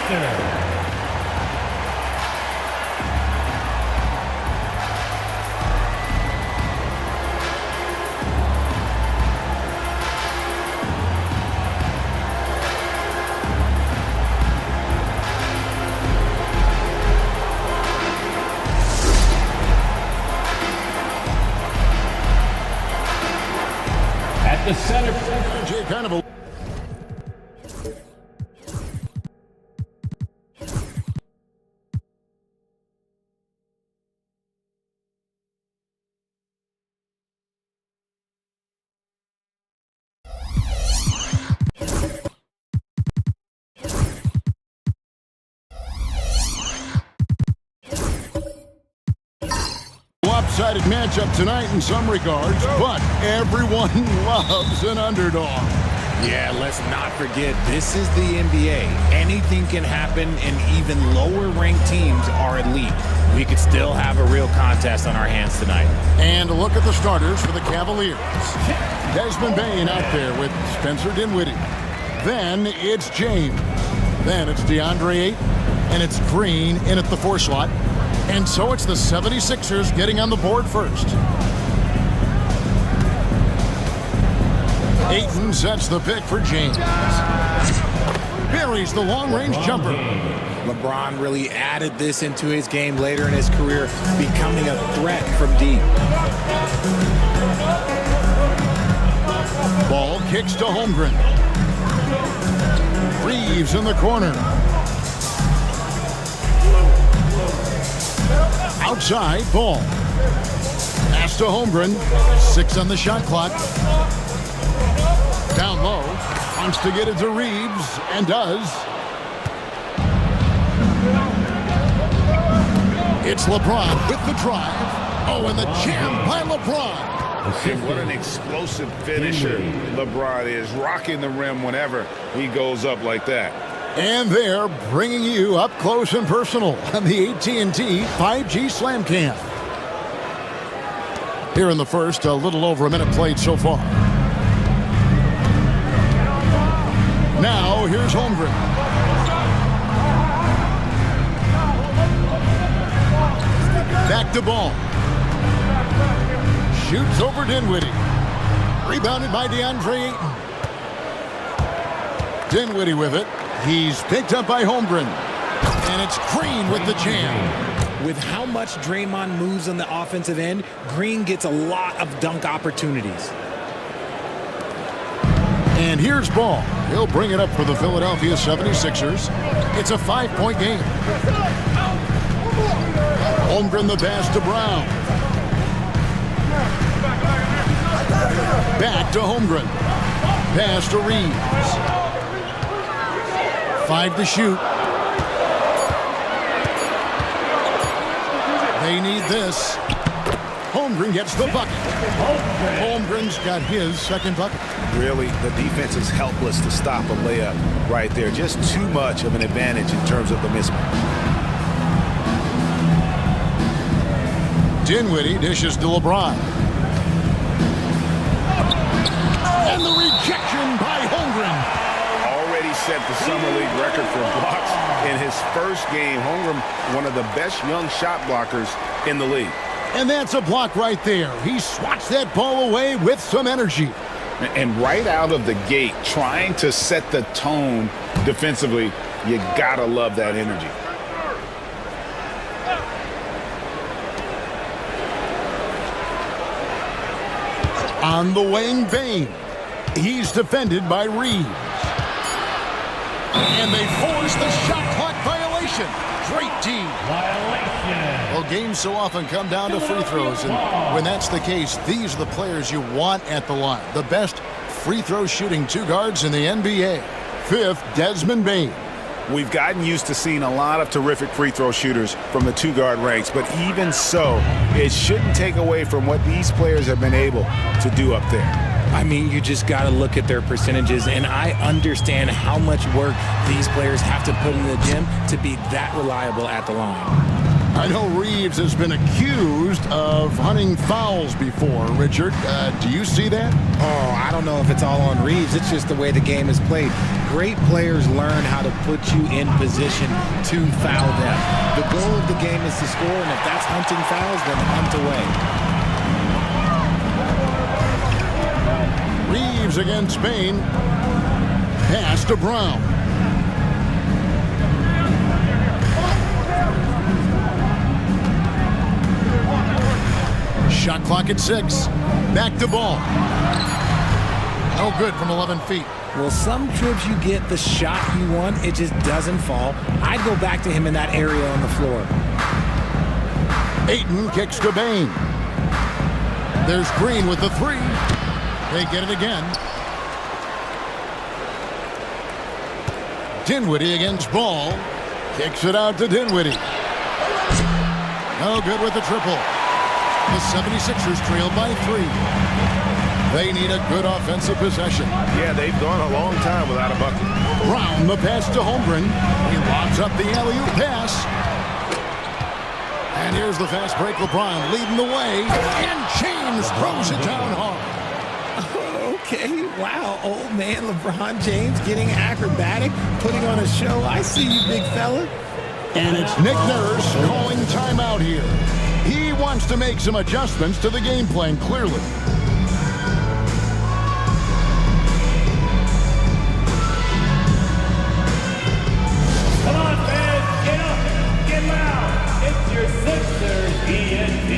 center. At the center. Kind of a lopsided matchup tonight in some regards, but everyone loves an underdog. Yeah, let's not forget, this is the NBA. Anything can happen, and even lower-ranked teams are elite. We could still have a real contest on our hands tonight. And look at the starters for the Cavaliers. Desmond Bain out there with Spencer Dinwiddie. Then it's James. Then it's DeAndre Ayton. And it's Green in at the 4 slot. And so it's the 76ers getting on the board first. Ayton sets the pick for James. Buries the long-range jumper. LeBron really added this into his game later in his career, becoming a threat from deep. Ball kicks to Holmgren. Reeves in the corner. Outside, ball. Pass to Holmgren. 6 on the shot clock. Down low. Wants to get it to Reeves, and does. It's LeBron with the drive. Oh, and the jam by LeBron. And what an explosive finisher LeBron is, rocking the rim whenever he goes up like that. And they're bringing you up close and personal on the AT&T 5G Slam Cam. Here in the first, a little over a minute played so far. Now, here's Holmgren. Back to ball. Shoots over Dinwiddie. Rebounded by DeAndre Ayton. Dinwiddie with it. He's picked up by Holmgren. And it's Green with the jam. With how much Draymond moves on the offensive end, Green gets a lot of dunk opportunities. And here's Ball. He'll bring it up for the Philadelphia 76ers. It's a 5-point game. Holmgren the pass to Brown. Back to Holmgren. Pass to Reeves. 5 to shoot. They need this. Holmgren gets the bucket. Holmgren's got his second bucket. Really, the defense is helpless to stop a layup right there. Just too much of an advantage in terms of the mismatch. Dinwiddie dishes to LeBron. And the rejection by Holmgren. Already set the Summer League record for blocks in his first game. Holmgren, one of the best young shot blockers in the league. And that's a block right there. He swats that ball away with some energy. And right out of the gate, trying to set the tone defensively, you gotta love that energy. On the wing, Bain. He's defended by Reeves. And they force the shot clock violation. Great team. Violation. Well, games so often come down to free throws, and when that's the case, these are the players you want at the line. The best free throw shooting 2 guards in the NBA. 5th, Desmond Bain. We've gotten used to seeing a lot of terrific free throw shooters from the 2-guard ranks, but even so, it shouldn't take away from what these players have been able to do up there. I mean, you just got to look at their percentages, and I understand how much work these players have to put in the gym to be that reliable at the line. I know Reeves has been accused of hunting fouls before, Richard. Do you see that? Oh, I don't know if it's all on Reeves. It's just the way the game is played. great players learn how to put you in position to foul them. The goal of the game is to score, and if that's hunting fouls, then hunt away. Reeves against Bain. Pass to Brown. Shot clock at 6. Back to Ball. No good from 11 feet. Well, some trips you get the shot you want, it just doesn't fall. I'd go back to him in that area on the floor. Ayton kicks to Bain. There's Green with the 3. They get it again. Dinwiddie against Ball. Kicks it out to Dinwiddie. No good with the triple. The 76ers trail by 3. They need a good offensive possession. Yeah, they've gone a long time without a bucket. Brown, the pass to Holmgren. He lobs up the alley-oop pass. And here's the fast break. LeBron leading the way. And James throws it down hard. Okay, wow, old man LeBron James getting acrobatic, putting on a show. I see you, big fella. And it's Nick Nurse calling timeout here. He wants to make some adjustments to the game plan, clearly. Come on, fans. Get up. Get loud. It's your Sixers ENT.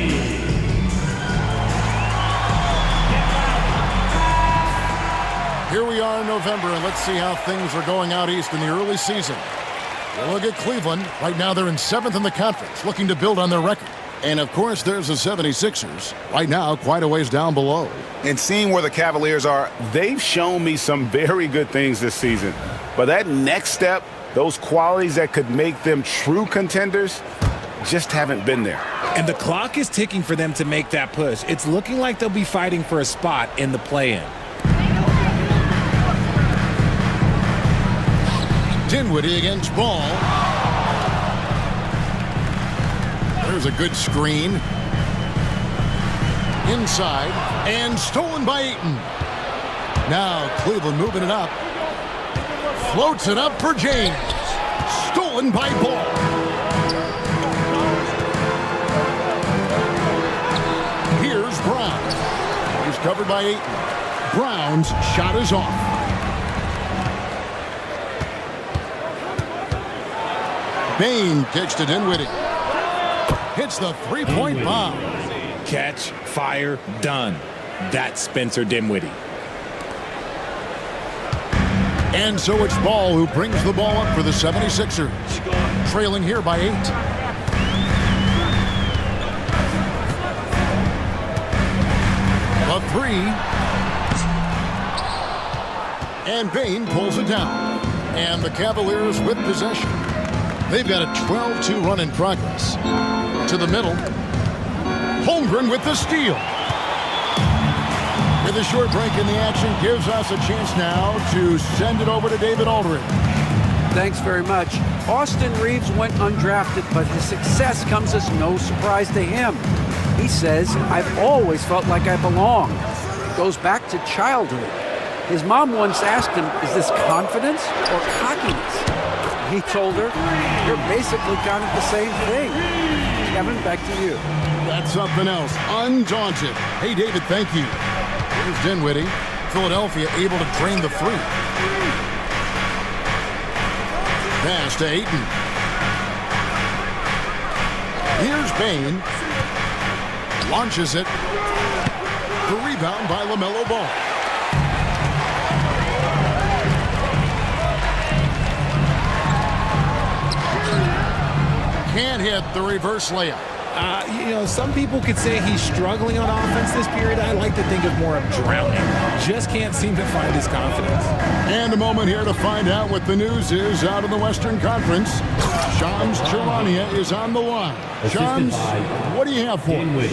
Here we are in November, and let's see how things are going out east in the early season. We'll look at Cleveland. Right now, they're in 7th in the conference, looking to build on their record. And, of course, there's the 76ers. Right now, quite a ways down below. And seeing where the Cavaliers are, they've shown me some very good things this season. But that next step, those qualities that could make them true contenders, just haven't been there. And the clock is ticking for them to make that push. It's looking like they'll be fighting for a spot in the play-in. Dinwiddie against Ball. There's a good screen. Inside. And stolen by Ayton. Now Cleveland moving it up. Floats it up for James. Stolen by Ball. Here's Brown. He's covered by Ayton. Brown's shot is off. Bain kicks to Dinwiddie. Hits the three-point bomb. Catch, fire, done. That's Spencer Dinwiddie. And so it's Ball who brings the ball up for the 76ers. Trailing here by 8. A 3. And Bain pulls it down. And the Cavaliers with possession. They've got a 12-2 run in progress. To the middle. Holmgren with the steal. With a short break in the action, gives us a chance now to send it over to David Aldridge. Thanks very much. Austin Reeves went undrafted, but his success comes as no surprise to him. He says, "I've always felt like I belong." It goes back to childhood. His mom once asked him, "Is this confidence or cockiness?" He told her, "You're basically kind of the same thing." Kevin, back to you. That's something else. Undaunted. Hey, David, thank you. Here's Dinwiddie. Philadelphia able to drain the 3. Pass to Ayton. Here's Bain. Launches it. The rebound by LaMelo Ball. Can't hit the reverse layup. Some people could say he's struggling on offense this period. I like to think of more of drowning. Just can't seem to find his confidence. And a moment here to find out what the news is out in the Western Conference. Shams Charania is on the line. Shams, what do you have for us?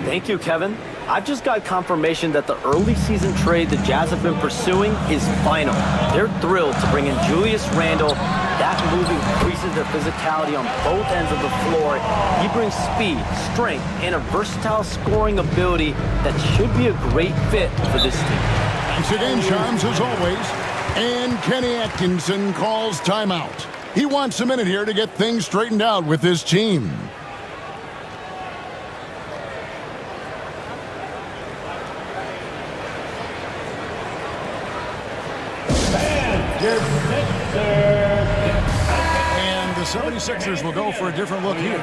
Thank you, Kevin. I've just got confirmation that the early season trade the Jazz have been pursuing is final. They're thrilled to bring in Julius Randle. That move increases their physicality on both ends of the floor. He brings speed, strength, and a versatile scoring ability that should be a great fit for this team. Thanks again, Shams, as always. And Kenny Atkinson calls timeout. He wants a minute here to get things straightened out with his team. And the 76ers will go for a different look here.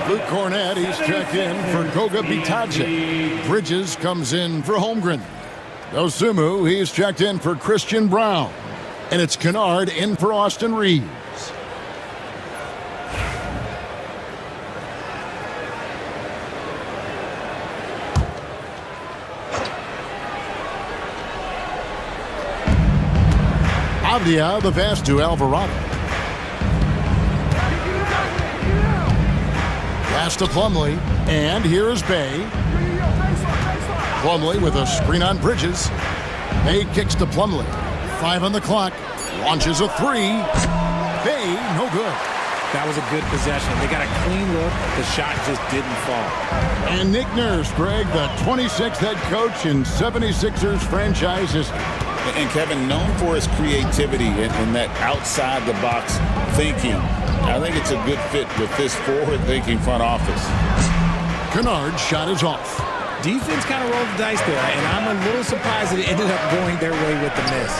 Luke Cornett, he's checked in for Goga Bitadze. Bridges comes in for Holmgren. Dosumu, he's checked in for Christian Brown. And it's Kennard in for Austin Reeves. Avdia, the pass to Alvarado. Pass to Plumlee, and here is Bay. Plumlee with a screen on Bridges. Bay kicks to Plumlee. 5 on the clock. Launches a 3. Bay, no good. That was a good possession. They got a clean look. The shot just didn't fall. And Nick Nurse, Greg, the 26th head coach in 76ers franchise history. And Kevin, known for his creativity and that outside-the-box thinking, I think it's a good fit with this forward-thinking front office. Kennard's shot is off. Defense kind of rolled the dice there, and I'm a little surprised that it ended up going their way with the miss.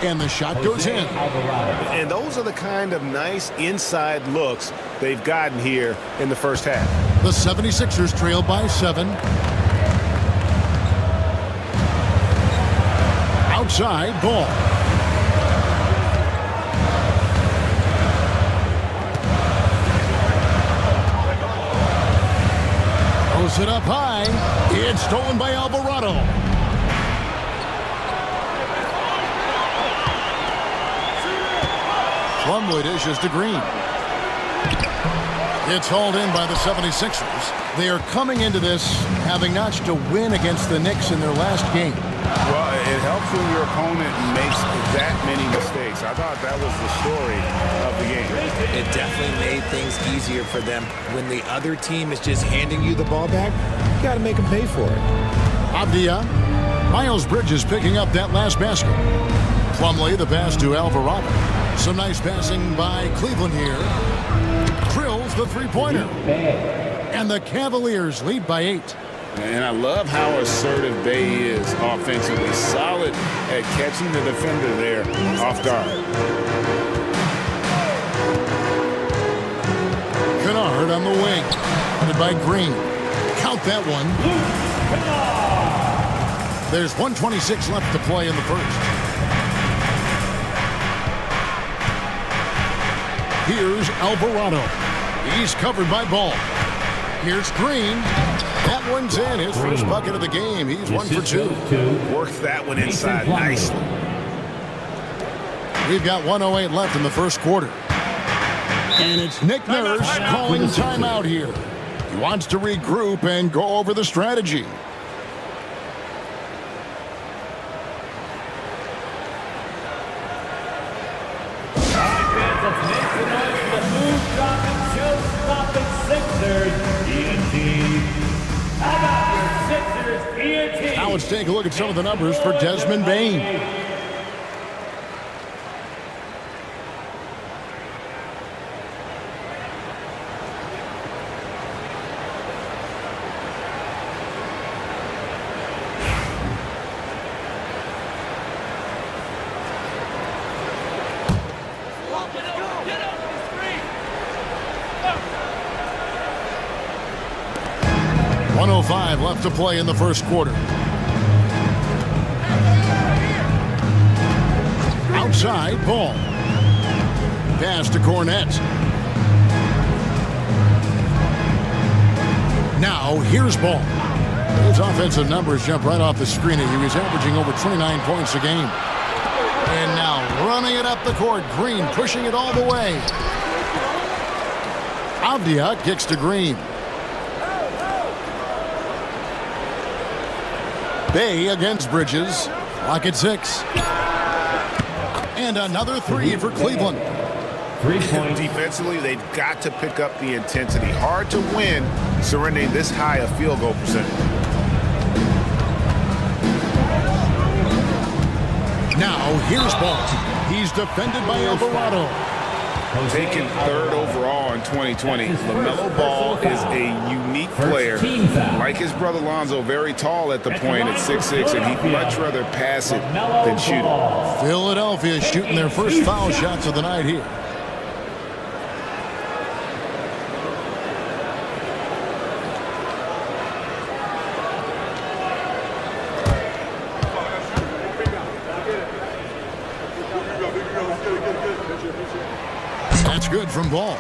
And the shot goes in. And those are the kind of nice inside looks they've gotten here in the first half. The 76ers trail by 7. Outside, ball. Throws it up high. It's stolen by Alvarado. Plumlee dishes to Green. It's hauled in by the 76ers. They are coming into this having notched a win against the Knicks in their last game. Well, it helps when your opponent makes that many mistakes. I thought that was the story of the game. It definitely made things easier for them. When the other team is just handing you the ball back, you got to make them pay for it. Avdia. Miles Bridges picking up that last basket. Plumlee, the pass to Alvarado. Some nice passing by Cleveland here. Drills the three-pointer. And the Cavaliers lead by 8. And I love how assertive Bay is offensively. Solid at catching the defender there off guard. Kennard on the wing. Headed by Green. Count that one. There's 1:26 left to play in the first. Here's Alvarado. He's covered by Ball. Here's Green. That one's in. His first bucket of the game. He's 1 for 2. Works that one inside nicely. We've got 1:08 left in the first quarter. And it's Nick Nurse calling timeout here. He wants to regroup and go over the strategy. Now let's take a look at some of the numbers for Desmond Bane. .05 left to play in the first quarter. Outside, Ball. Pass to Cornett. Now, here's Ball. His offensive numbers jump right off the screen. He was averaging over 29 points a game. And now, running it up the court. Green pushing it all the way. Avdia kicks to Green. Bay against Bridges. Lock at 6. And another 3 for Cleveland. 3 points. Defensively, they've got to pick up the intensity. Hard to win surrendering this high a field goal percentage. Now, here's ball. He's defended by Alvarado. Taken third overall in 2020, LaMelo Ball is a unique player. Like his brother Lonzo, very tall at the point at 6'6", and he'd much rather pass it than shoot it. Philadelphia shooting their first foul shots of the night here. That's good from Ball.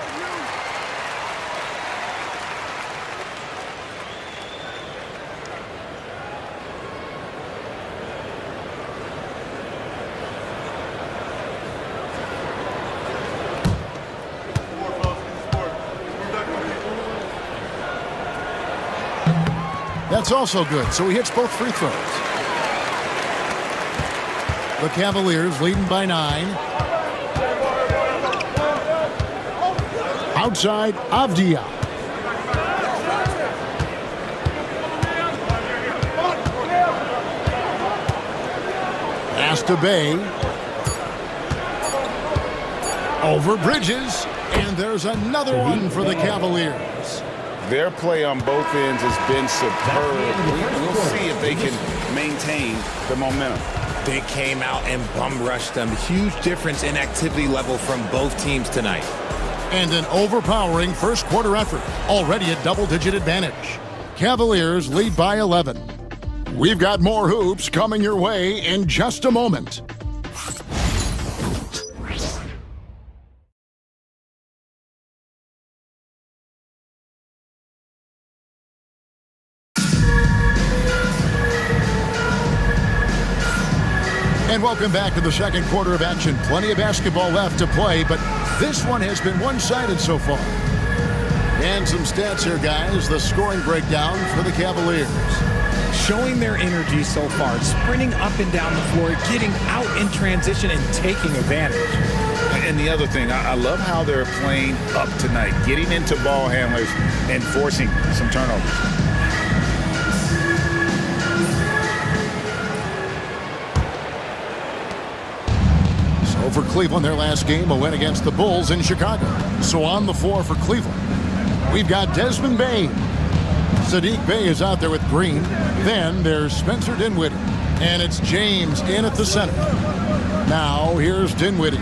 That's also good, so he hits both free throws. The Cavaliers leading by 9. Outside, Avdia. Pass to Bay. Over Bridges. And there's another one for the Cavaliers. Their play on both ends has been superb. We'll see if they can maintain the momentum. They came out and bum rushed them. Huge difference in activity level from both teams tonight. And an overpowering first quarter effort. Already a double-digit advantage. Cavaliers lead by 11. We've got more hoops coming your way in just a moment. And welcome back to the second quarter of action. Plenty of basketball left to play, but this one has been one-sided so far. And some stats here, guys. The scoring breakdown for the Cavaliers. Showing their energy so far, sprinting up and down the floor, getting out in transition and taking advantage. And the other thing, I love how they're playing up tonight, getting into ball handlers and forcing some turnovers. For Cleveland, their last game, a win against the Bulls in Chicago. So on the floor for Cleveland, we've got Desmond Bane. Saddiq Bey is out there with Green. Then there's Spencer Dinwiddie. And it's James in at the center. Now here's Dinwiddie.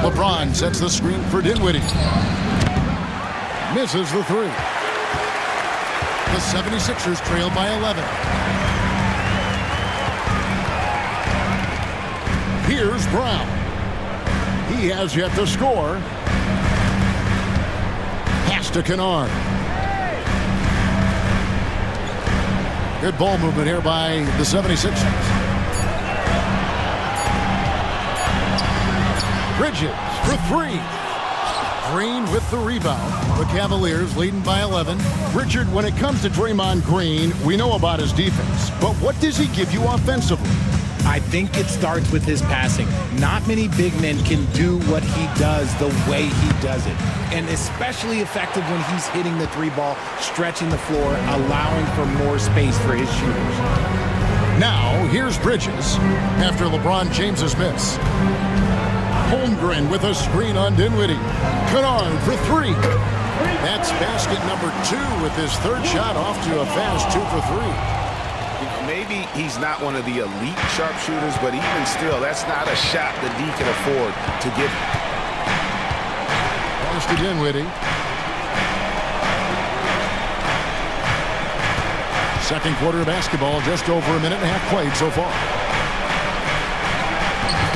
LeBron sets the screen for Dinwiddie. Misses the three. The 76ers trail by 11. Here's Brown. He has yet to score. Pass to Kennard. Good ball movement here by the 76ers. Bridges for three. Green with the rebound. The Cavaliers leading by 11. Richard, when it comes to Draymond Green, we know about his defense. But what does he give you offensively? I think it starts with his passing. Not many big men can do what he does the way he does it. And especially effective when he's hitting the three ball, stretching the floor, allowing for more space for his shooters. Now, here's Bridges after LeBron James's miss. Holmgren with a screen on Dinwiddie. Kennard for three. That's basket number 2 with his third shot off to a fast 2 for 3. Maybe he's not one of the elite sharpshooters, but even still, that's not a shot that he can afford to give. Pass to Dinwiddie. Second quarter of basketball, just over a minute and a half played so far.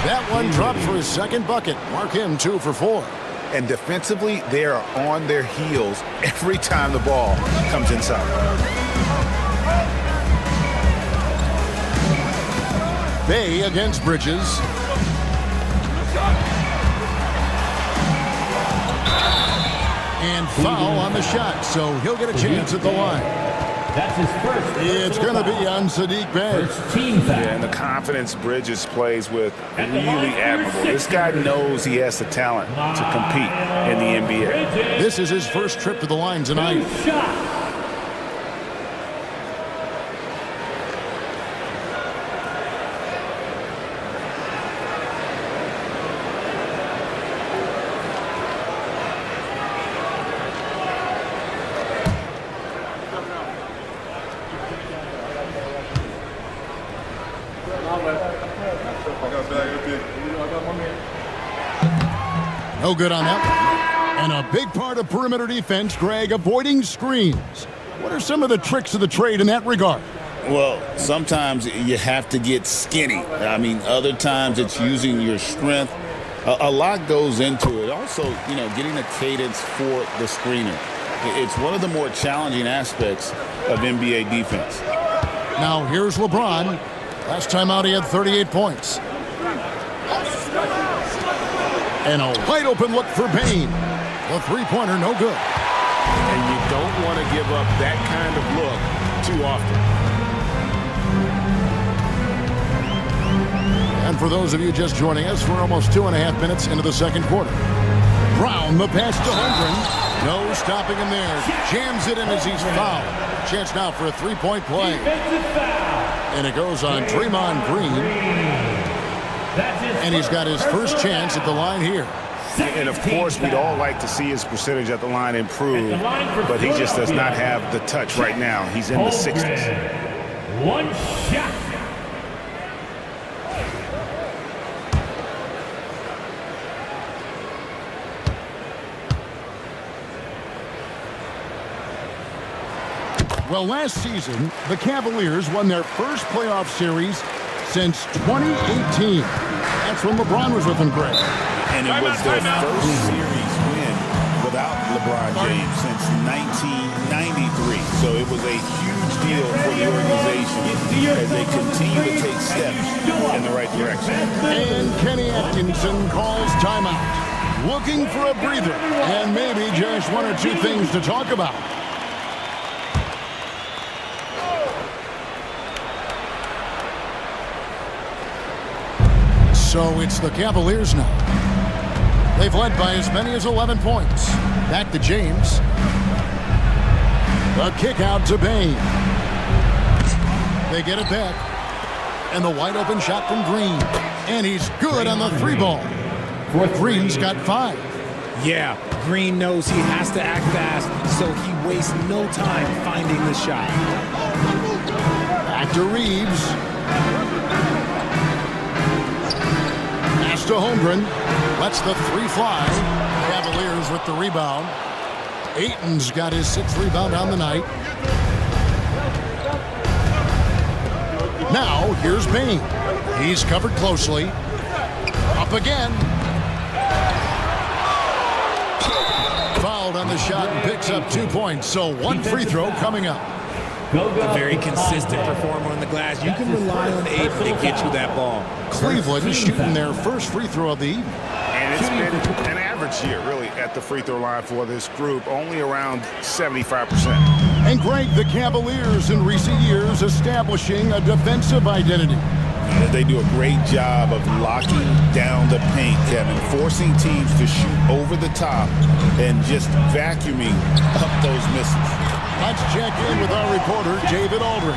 That one dropped for his second bucket. Mark him 2 for 4. And defensively, they are on their heels every time the ball comes inside. Bay against Bridges. And foul on the shot, so he'll get a chance at the line. That's his first. It's going to be on Saddiq Bey. First team foul. Yeah, and the confidence Bridges plays with, really admirable. This guy knows he has the talent to compete in the NBA. This is his first trip to the line tonight. Shot. No good on that one. And a big part of perimeter defense, Greg, avoiding screens. What are some of the tricks of the trade in that regard? Well, sometimes you have to get skinny. I mean, other times it's using your strength. A lot goes into it. Also, getting a cadence for the screener. It's one of the more challenging aspects of NBA defense. Now here's LeBron. Last time out he had 38 points. And a wide open look for Payne. The three-pointer no good. And you don't want to give up that kind of look too often. And for those of you just joining us, we're almost 2.5 minutes into the second quarter. Brown, the pass to Holmgren. No stopping him there. Jams it in as he's fouled. Chance now for a three-point play. And it goes on Draymond Green. And he's got his first chance at the line here. And of course, we'd all like to see his percentage at the line improve, but he just does not have the touch right now. He's in the 60s. One shot. Well, last season, the Cavaliers won their first playoff series since 2018. That's when LeBron was with them, Greg. And it was their first series win without LeBron James since 1993. So it was a huge deal for the organization as they continue to take steps in the right direction. And Kenny Atkinson calls timeout, looking for a breather and maybe just one or two things to talk about. So it's the Cavaliers now. They've led by as many as 11 points. Back to James. The kick out to Bain. They get it back. And the wide open shot from Green. And he's good on the three ball. Green's got 5. Yeah, Green knows he has to act fast, so he wastes no time finding the shot. Back to Reeves. To Holmgren, lets the three fly. Cavaliers with the rebound. Ayton's got his 6th rebound on the night. Now, here's Bain. He's covered closely. Up again. Fouled on the shot and picks up 2 points. So one free throw coming up. A very consistent performer on the glass. You can rely on Ayton to get you that ball. Cleveland shooting their first free throw of the evening. And it's been an average year, really, at the free throw line for this group, only around 75%. And Greg, the Cavaliers in recent years establishing a defensive identity. They do a great job of locking down the paint, Kevin, forcing teams to shoot over the top and just vacuuming up those misses. Let's check in with our reporter, David Aldridge.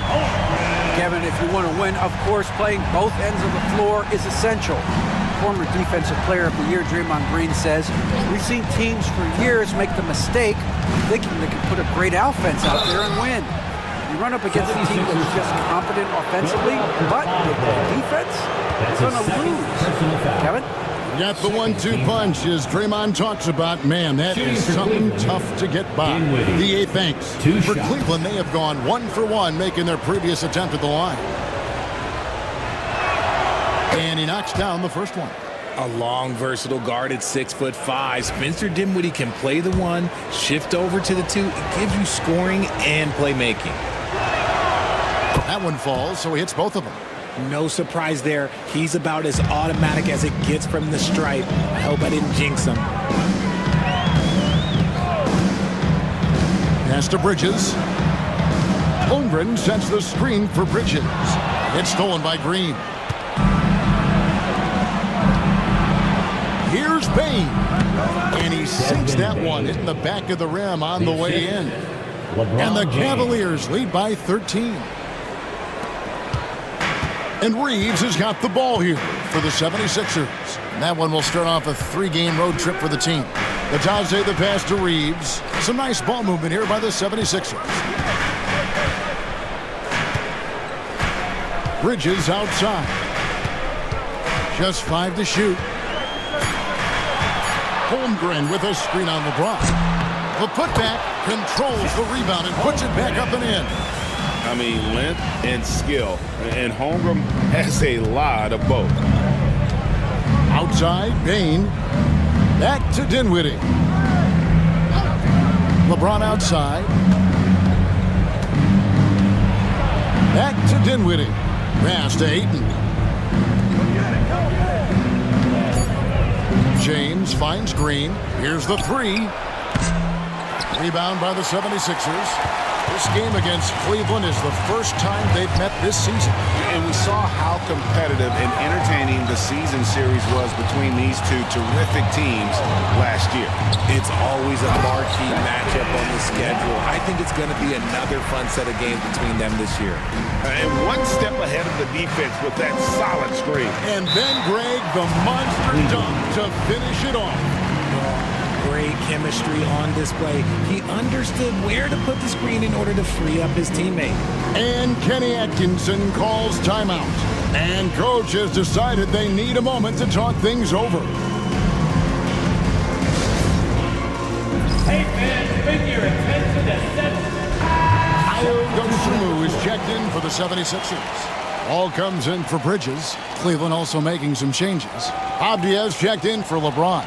Kevin, if you want to win, of course, playing both ends of the floor is essential. Former Defensive Player of the Year, Draymond Green, says, we've seen teams for years make the mistake of thinking they can put a great offense out there and win. You run up against a team that's just competent offensively, but with defense, you're going to lose. Kevin? Got the 1-2 punch as Draymond talks about. Man, that is something tough to get by. The 8 thanks. For Cleveland, they have gone 1 for 1, making their previous attempt at the line. And he knocks down the first one. A long, versatile guard at 6'5". Spencer Dinwiddie can play the 1, shift over to the 2. It gives you scoring and playmaking. That one falls, so he hits both of them. No surprise there. He's about as automatic as it gets from the stripe. I hope I didn't jinx him. Pass to Bridges. Holmgren sets the screen for Bridges. It's stolen by Green. Here's Bain. And he sinks that one, hitting the back of the rim on the way in. And the Cavaliers lead by 13. And Reeves has got the ball here for the 76ers. And that one will start off a 3-game road trip for the team. Nataze the pass to Reeves. Some nice ball movement here by the 76ers. Bridges outside. Just 5 to shoot. Holmgren with a screen on LeBron. The putback controls the rebound and puts it back up and in. I mean, length and skill. And Holmgren has a lot of both. Outside, Bain. Back to Dinwiddie. LeBron outside. Back to Dinwiddie. Pass to Ayton. James finds Green. Here's the 3. Rebound by the 76ers. This game against Cleveland is the first time they've met this season. And we saw how competitive and entertaining the season series was between these two terrific teams last year. It's always a marquee matchup on the schedule. I think it's going to be another fun set of games between them this year. And one step ahead of the defense with that solid screen. And then Greg, the monster dunk to finish it off. Great chemistry on display. He understood where to put the screen in order to free up his teammate. And Kenny Atkinson calls timeout. And coach has decided they need a moment to talk things over. Hey fans, bring your attention to Dosunmu is checked in for the 76ers. All comes in for Bridges. Cleveland also making some changes. Abdias checked in for LeBron.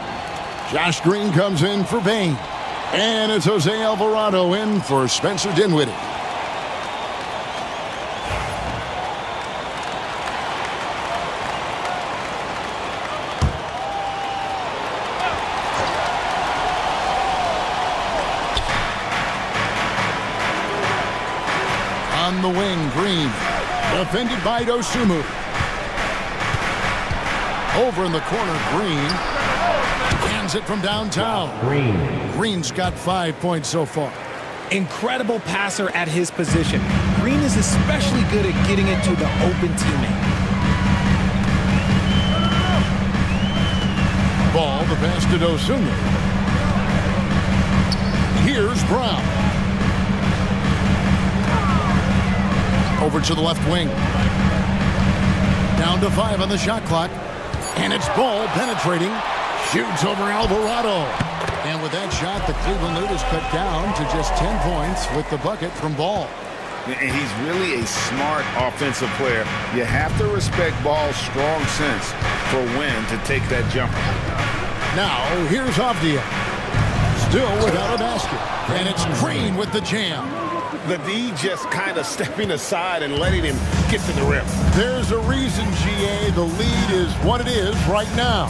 Josh Green comes in for Bain. And it's Jose Alvarado in for Spencer Dinwiddie. On the wing, Green. Defended by Dosunmu. Over in the corner, Green. Hands it from downtown. Green's got 5 points so far. Incredible passer at his position. Green is especially good at getting it to the open teammate. Ball, the pass to Dosunmu. Here's Brown. Over to the left wing. Down to 5 on the shot clock. And it's Ball penetrating. Shoots over Alvarado. And with that shot, the Cleveland lead is cut down to just 10 points with the bucket from Ball. And he's really a smart offensive player. You have to respect Ball's strong sense for when to take that jumper. Now, here's Avdia. Still without a basket. And it's Green with the jam. The D just kind of stepping aside and letting him get to the rim. There's a reason, GA, the lead is what it is right now.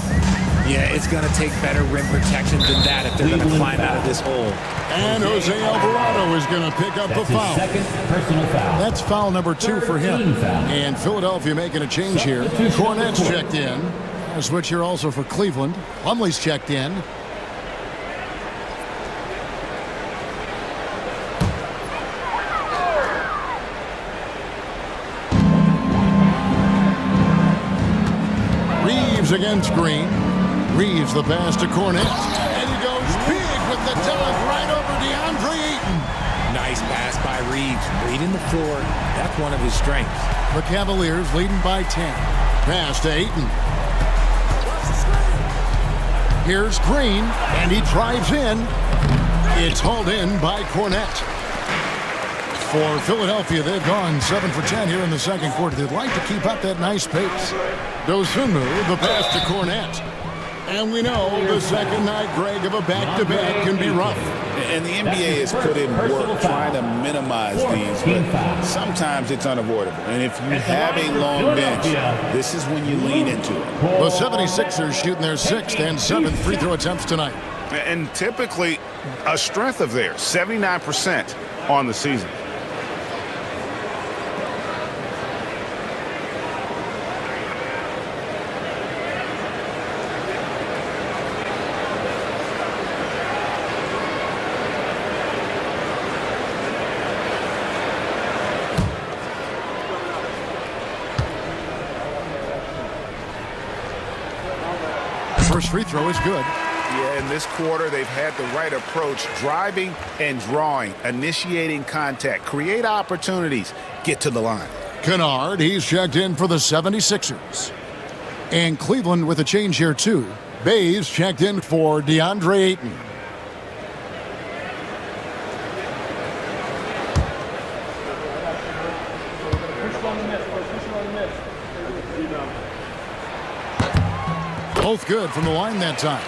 Yeah, it's going to take better rim protection than that if they're going to climb out of this hole. And Jose Alvarado is going to pick up the foul. second personal foul. That's foul number 2 for him. And Philadelphia making a change here. Cornette's checked in. A switch here also for Cleveland. Plumlee's checked in. Reeves against Green. Reeves the pass to Cornette. And he goes big with the dunk right over DeAndre Ayton. Nice pass by Reeves. Reading the floor. That's one of his strengths. The Cavaliers leading by 10. Pass to Ayton. Here's Green, and he drives in. It's hauled in by Cornette. For Philadelphia, they've gone 7 for 10 here in the second quarter. They'd like to keep up that nice pace. Dosunmu, the pass to Cornette. And we know the second night, Greg, of a back-to-back can be rough. And the NBA has put in work trying to minimize these, but sometimes it's unavoidable. And if you have a long bench, this is when you lean into it. The 76ers shooting their 6th and 7th free throw attempts tonight. And typically a strength of theirs, 79% on the season. First free throw is good. Yeah, in this quarter, they've had the right approach, driving and drawing, initiating contact, create opportunities, get to the line. Kennard, he's checked in for the 76ers. And Cleveland with a change here, too. Bayes checked in for DeAndre Ayton. Both good from the line that time.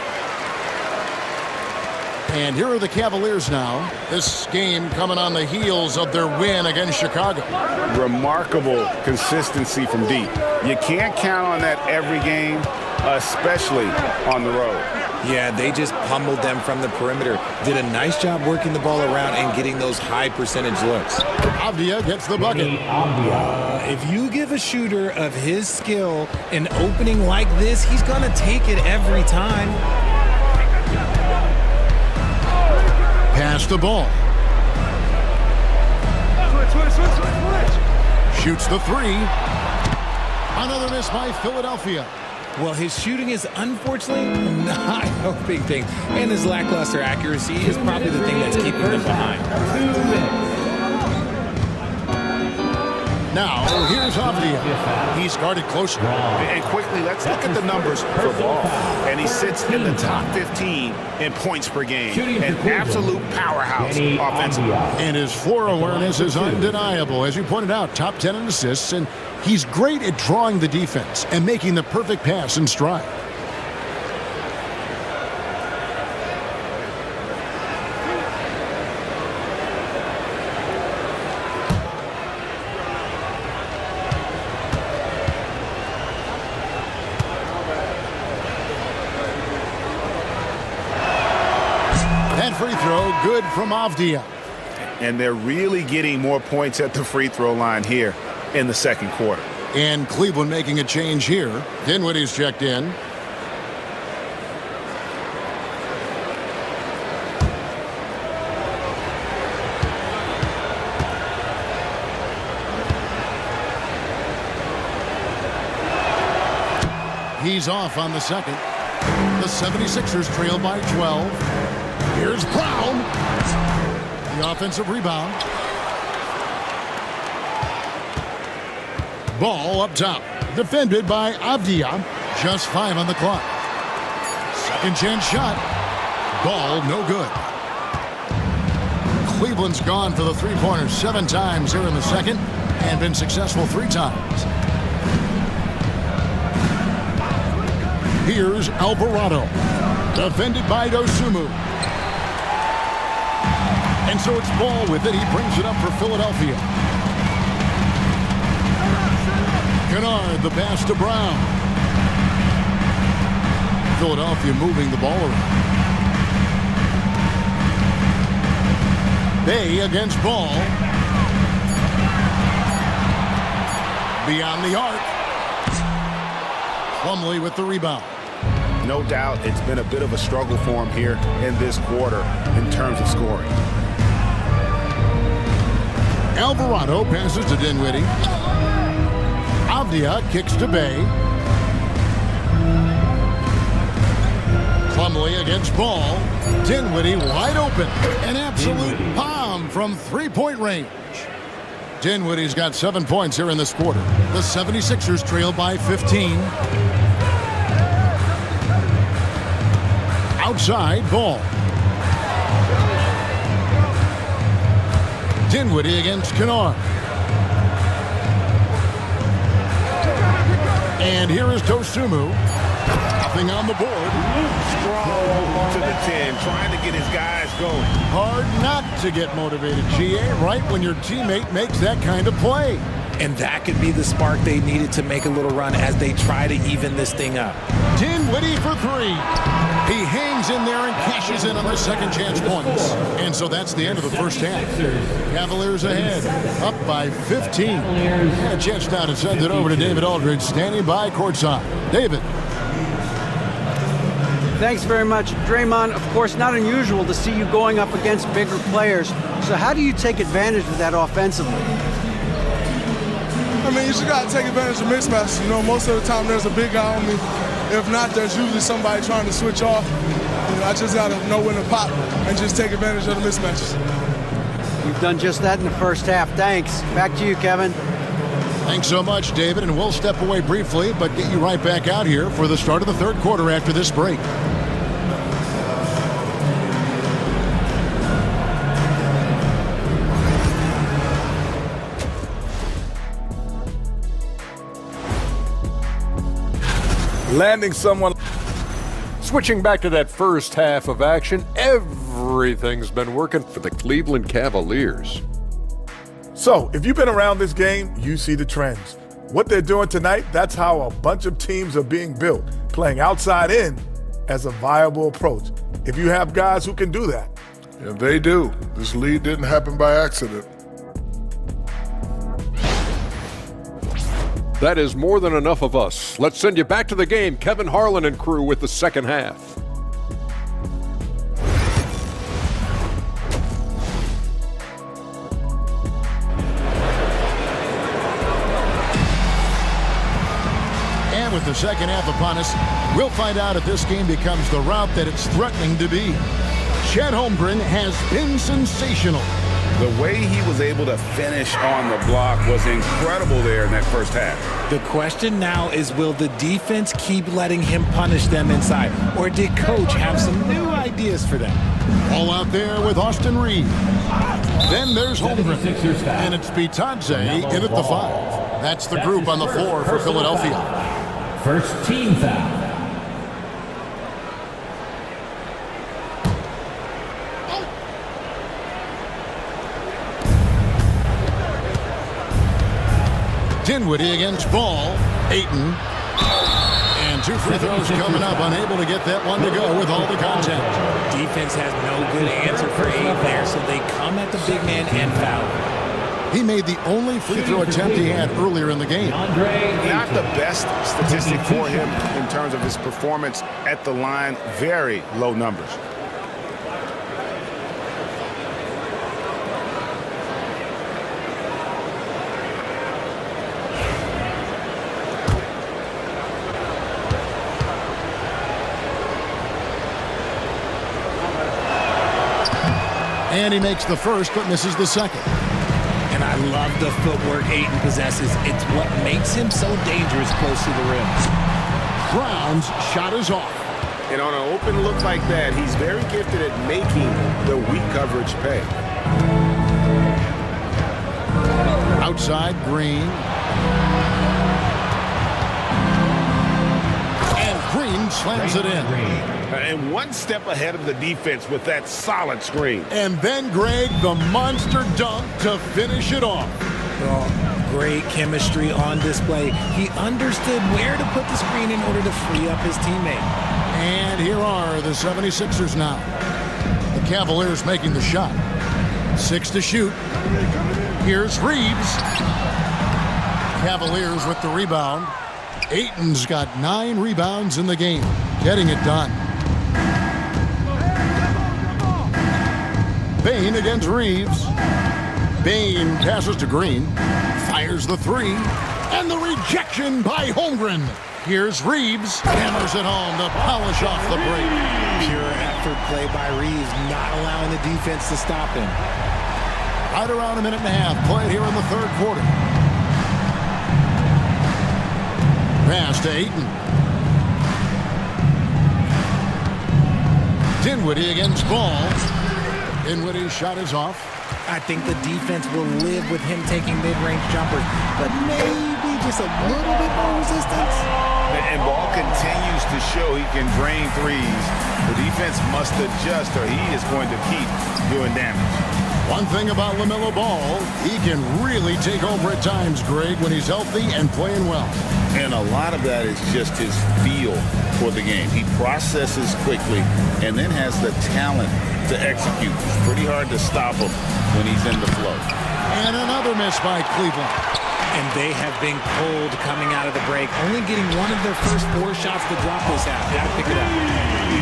And here are the Cavaliers now. This game coming on the heels of their win against Chicago. Remarkable consistency from deep. You can't count on that every game, especially on the road. Yeah, they just pummeled them from the perimeter. Did a nice job working the ball around and getting those high percentage looks. Avdia gets the bucket. If you give a shooter of his skill an opening like this, he's going to take it every time. Pass the ball. Switch. Shoots the three. Another miss by Philadelphia. Well, his shooting is unfortunately not helping things, and his lackluster accuracy is probably the thing that's keeping them behind. Now, here's Avdia. He's guarded closely. And quickly, let's look at the numbers for Ball. And he sits in the top 15 in points per game. An absolute powerhouse offensively. And his floor awareness is undeniable. As you pointed out, top 10 in assists, and he's great at drawing the defense and making the perfect pass in stride. That free throw, good from Avdia. And they're really getting more points at the free throw line here in the second quarter. And Cleveland making a change here. Dinwiddie's checked in. He's off on the second. The 76ers trail by 12. Here's Brown. The offensive rebound. Ball up top. Defended by Avdia. Just 5 on the clock. Second chance shot. Ball no good. Cleveland's gone for the three-pointers 7 times here in the second and been successful 3 times. Here's Alvarado. Defended by Dosunmu. And so it's Ball with it. He brings it up for Philadelphia. Kennard, the pass to Brown. Philadelphia moving the ball around. Bay against Ball. Beyond the arc. Plumlee with the rebound. No doubt it's been a bit of a struggle for him here in this quarter in terms of scoring. Alvarado passes to Dinwiddie. Avdia kicks to Bay. Plumlee against Ball. Dinwiddie wide open. An absolute bomb from three-point range. Dinwiddie's got 7 points here in this quarter. The 76ers trail by 15. Outside, Ball. Dinwiddie against Kennard. And here is Dosunmu. Nothing on the board. Strong to the 10, trying to get his guys going. Hard not to get motivated, GA, right when your teammate makes that kind of play. And that could be the spark they needed to make a little run as they try to even this thing up. Dinwiddie for 3. He hangs in there and cashes in on their second chance points. And so that's the end of the first half. Cavaliers ahead, up by 15. And a chance now to send it over to David Aldridge, standing by courtside. David. Thanks very much. Draymond, of course, not unusual to see you going up against bigger players. So how do you take advantage of that offensively? I mean, you just got to take advantage of mismatches. You know, most of the time there's a big guy on me. If not, there's usually somebody trying to switch off. You know, I just got to know when to pop and just take advantage of the mismatches. You've done just that in the first half. Thanks. Back to you, Kevin. Thanks so much, David, and we'll step away briefly, but get you right back out here for the start of the third quarter after this break. Landing someone. Switching back to that first half of action, everything's been working for the Cleveland Cavaliers. So, if you've been around this game, you see the trends. What they're doing tonight, that's how a bunch of teams are being built, playing outside in as a viable approach. If you have guys who can do that. And they do. This lead didn't happen by accident. That is more than enough of us. Let's send you back to the game. Kevin Harlan and crew with the second half. And with the second half upon us, we'll find out if this game becomes the route that it's threatening to be. Chet Holmgren has been sensational. The way he was able to finish on the block was incredible there in that first half. The question now is, will the defense keep letting him punish them inside? Or did Coach have some new ideas for them? All out there with Austin Reed. Then there's Holmgren. And it's Bitadze in at the 5. That's the group on the floor for Philadelphia. First team foul. Dinwiddie against Ball. Ayton. And 2 free throws coming up. Unable to get that one to go with all the contact. Defense has no good answer for Ayton there, so they come at the big man and foul. He made the only free throw attempt he had earlier in the game. Not the best statistic for him in terms of his performance at the line. Very low numbers. And he makes the first, but misses the second. And I love the footwork Ayton possesses. It's what makes him so dangerous close to the rim. Brown's shot is off. And on an open look like that, he's very gifted at making the weak coverage pay. Outside, Green. And Green slams it in. And one step ahead of the defense with that solid screen. And then, Greg, the monster dunk to finish it off. Oh, great chemistry on display. He understood where to put the screen in order to free up his teammate. And here are the 76ers now. The Cavaliers making the shot. 6 to shoot. Here's Reeves. Cavaliers with the rebound. Ayton's got 9 rebounds in the game, getting it done. Bain against Reeves. Bain passes to Green. Fires the 3. And the rejection by Holmgren. Here's Reeves. Hammers it home to polish off the break. Pure effort play by Reeves, not allowing the defense to stop him. Right around a minute and a half played here in the third quarter. Pass to Ayton. Dinwiddie against Ball. Dinwiddie's shot is off. I think the defense will live with him taking mid-range jumpers, but maybe just a little bit more resistance. And Ball continues to show he can drain threes. The defense must adjust or he is going to keep doing damage. One thing about LaMelo Ball, he can really take over at times, Greg, when he's healthy and playing well. And a lot of that is just his feel for the game. He processes quickly and then has the talent to execute. It's pretty hard to stop him when he's in the flow. And another miss by Cleveland. And they have been cold coming out of the break, only getting one of their first 4 shots to drop this half. Got to pick it up.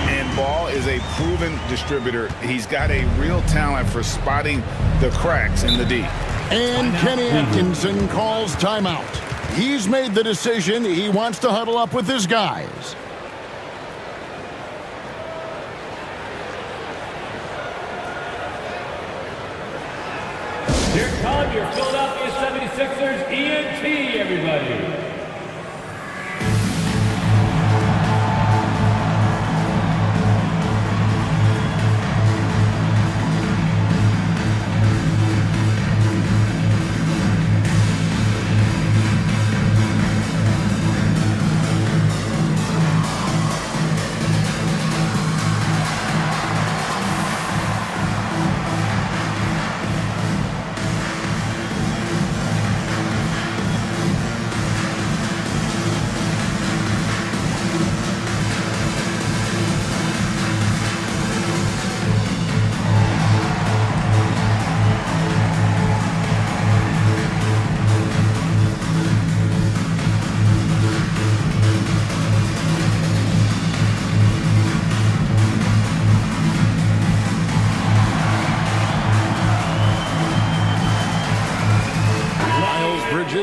And Ball is a proven distributor. He's got a real talent for spotting the cracks in the D. And Kenny Atkinson calls timeout. He's made the decision. He wants to huddle up with his guys. Here come your Philadelphia 76ers, Ian MVP, everybody.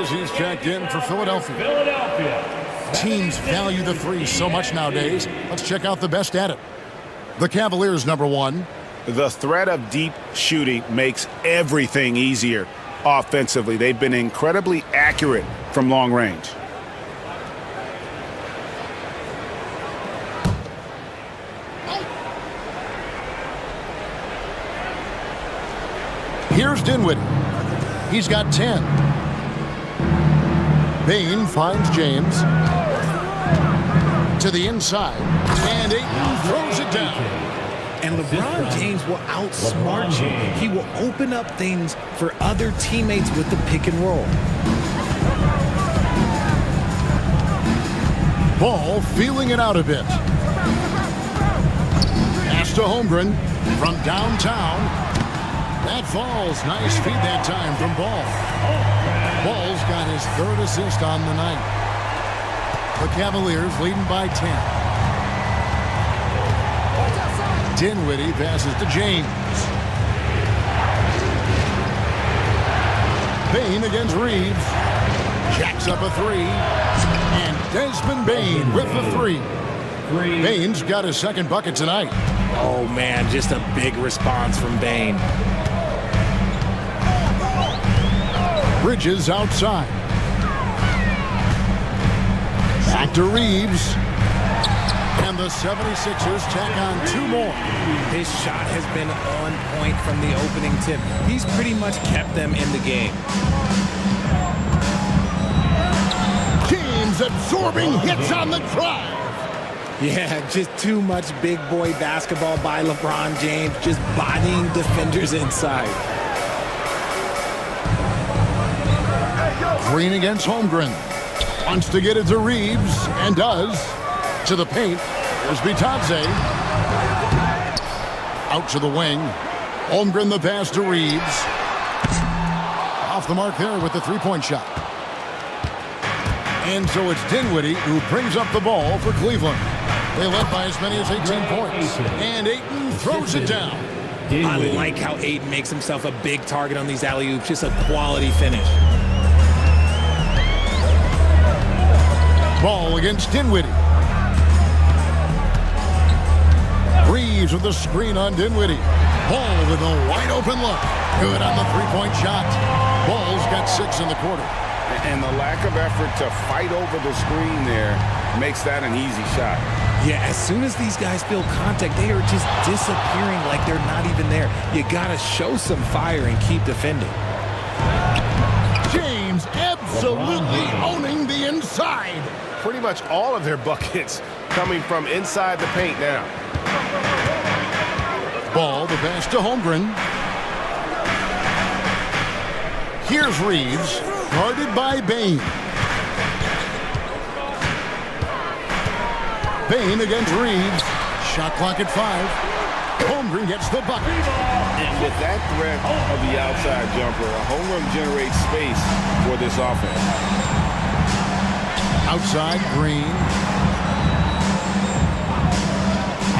He's checked in for Philadelphia. Teams value the three so much nowadays. Let's check out the best at it. The Cavaliers, number one. The threat of deep shooting makes everything easier offensively. They've been incredibly accurate from long range. Here's Dinwiddie. He's got 10. Bain finds James to the inside, and Ayton throws it down. And LeBron James will outsmart you. He will open up things for other teammates with the pick and roll. Ball feeling it out a bit. Pass to Holmgren from downtown. That falls. Nice feed that time from Ball. Ball's got his third assist on the night. The Cavaliers leading by 10. Dinwiddie passes to James. Bain against Reeves. Jacks up a three. And Desmond Bain with the three. Bain's got his second bucket tonight. Oh, man, just a big response from Bain. Bridges outside. Back to Reeves. And the 76ers tack on two more. His shot has been on point from the opening tip. He's pretty much kept them in the game. James absorbing hits on the drive. Yeah, just too much big boy basketball by LeBron James, just bodying defenders inside. Green against Holmgren. Wants to get it to Reeves, and does. To the paint. There's Bitadze. Out to the wing. Holmgren the pass to Reeves. Off the mark there with the three-point shot. And so it's Dinwiddie who brings up the ball for Cleveland. They led by as many as 18 points. And Ayton throws it down. I like how Ayton makes himself a big target on these alley-oops. Just a quality finish. Ball against Dinwiddie. Reeves with the screen on Dinwiddie. Ball with a wide open look. Good on the three-point shot. Ball's got 6 in the quarter. And the lack of effort to fight over the screen there makes that an easy shot. Yeah, as soon as these guys feel contact, they are just disappearing like they're not even there. You got to show some fire and keep defending. James absolutely owning the inside. Pretty much all of their buckets coming from inside the paint now. Ball, the pass to Holmgren. Here's Reeves, guarded by Bain. Bain against Reeves. Shot clock at 5. Holmgren gets the bucket. And with that threat of the outside jumper, a home run generates space for this offense. Outside, Green.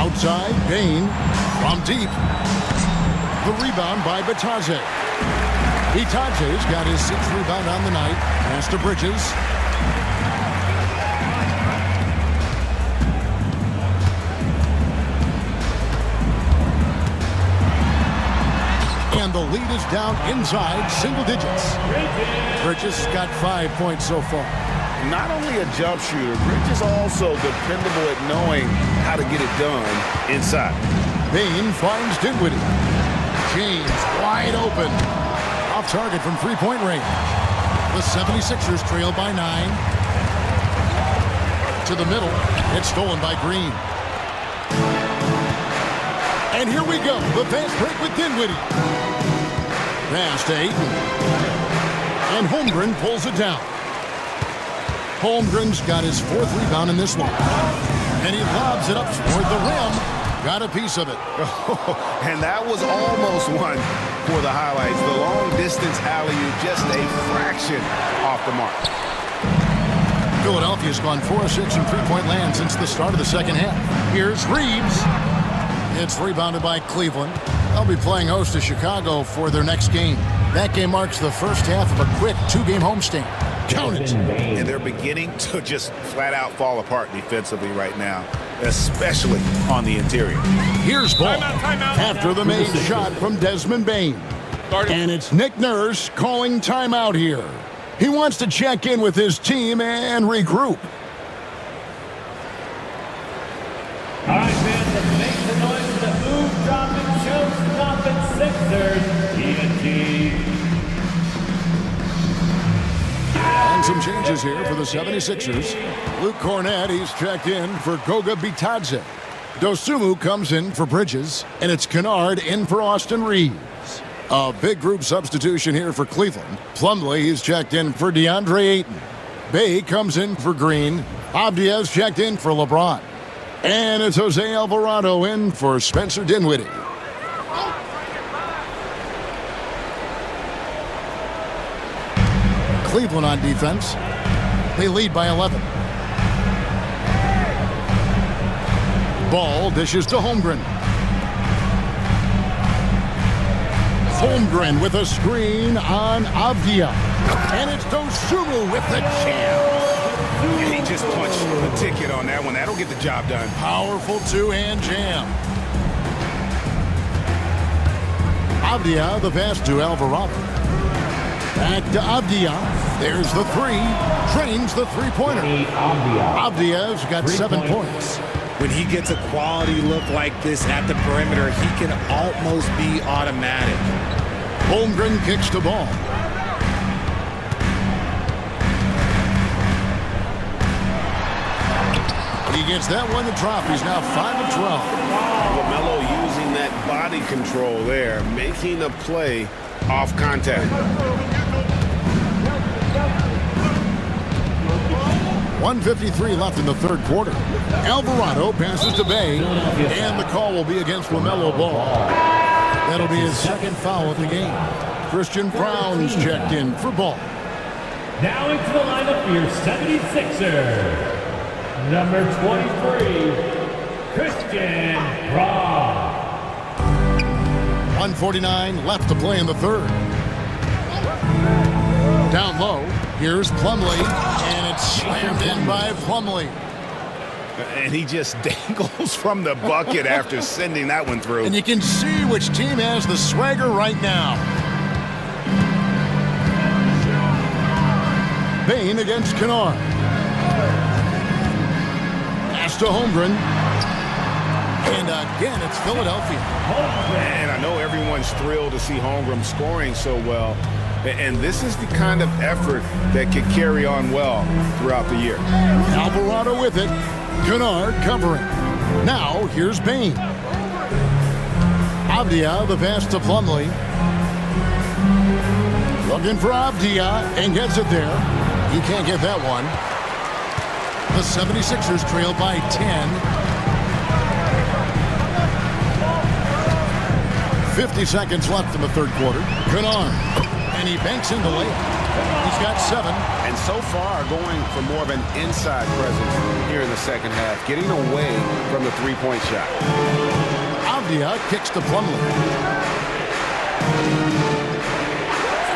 Outside, Bain. From deep. The rebound by Bitadze. Bitadze's got his 6th rebound on the night. Pass to Bridges. And the lead is down inside single digits. Bridges got 5 points so far. Not only a jump shooter, Bridges also dependable at knowing how to get it done inside. Bain finds Dinwiddie. James wide open. Off target from three-point range. The 76ers trail by 9. To the middle. It's stolen by Green. And here we go. The fast break with Dinwiddie. Pass to Ayton. And Holmgren pulls it down. Holmgren's got his 4th rebound in this one. And he lobs it up toward the rim. Got a piece of it. And that was almost one for the highlights. The long-distance alley-oop, just a fraction off the mark. Philadelphia's gone 4 of 6 in three-point land since the start of the second half. Here's Reeves. It's rebounded by Cleveland. They'll be playing host to Chicago for their next game. That game marks the first half of a quick 2-game homestand. Count it. And they're beginning to just flat-out fall apart defensively right now, especially on the interior. Here's ball after the made shot from Desmond Bain. And it's Nick Nurse calling timeout here. He wants to check in with his team and regroup. All right, fans, let's make the noise for the move-dropping, show-stopping Sixers. TNT. And some changes here for the 76ers. Luke Cornett, he's checked in for Goga Bitadze. Dosunmu comes in for Bridges, and it's Kennard in for Austin Reeves. A big group substitution here for Cleveland. Plumlee, he's checked in for DeAndre Ayton. Bay comes in for Green. Abdia's checked in for LeBron. And it's Jose Alvarado in for Spencer Dinwiddie. Cleveland on defense. They lead by 11. Ball dishes to Holmgren. Holmgren with a screen on Avdia. And it's Dosunmu with the jam. He just punched the ticket on that one. That'll get the job done. Powerful two-hand jam. Avdia, the pass to Alvarado. Back to Avdia. There's the three. Drains the three-pointer. Avdia's got 7 points. When he gets a quality look like this at the perimeter, he can almost be automatic. Holmgren kicks the ball. He gets that one to drop. He's now 5 of 12. LaMelo using that body control there, making a play off contact. 1:53 left in the third quarter. Alvarado passes to Bay, and the call will be against LaMelo Ball. That'll be his second foul of the game. Christian Brown's checked in for Ball. Now into the lineup for your 76er. Number 23, Christian Braun. 1:49 left to play in the third. Down low, here's Plumlee, and it's slammed in by Plumlee. And he just dangles from the bucket after sending that one through. And you can see which team has the swagger right now. Bain against Kennard. Pass to Holmgren. And again, it's Philadelphia. And I know everyone's thrilled to see Holmgren scoring so well. And this is the kind of effort that could carry on well throughout the year. Alvarado with it. Kennard covering. Now, here's Bain. Avdia, the pass to Plumlee. Looking for Avdia and gets it there. You can't get that one. The 76ers trail by 10. 50 seconds left in the third quarter. Kennard. And he banks in the lane. He's got 7. And so far going for more of an inside presence here in the second half, getting away from the three-point shot. Avdia kicks to Plumlee.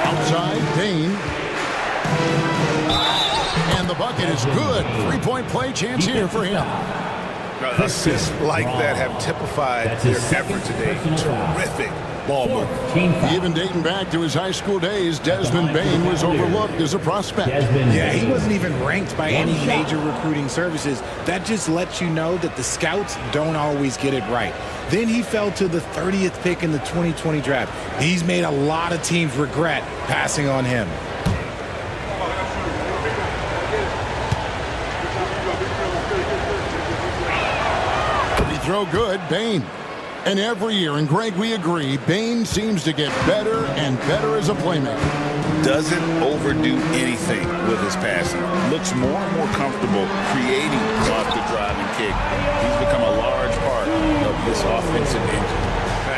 Outside, Bain. And the bucket is good. Three-point play chance here for him. Assists like that have typified their effort today. Terrific ball movement. Even dating back to his high school days, Desmond Bain was overlooked as a prospect. Yeah, he wasn't even ranked by any major recruiting services. That just lets you know that the scouts don't always get it right. Then he fell to the 30th pick in the 2020 draft. He's made a lot of teams regret passing on him. Throw good, Bain. And every year, and Greg, we agree, Bain seems to get better and better as a playmaker. Doesn't overdo anything with his passing. Looks more and more comfortable creating off the driving kick. He's become a large part of this offensive engine.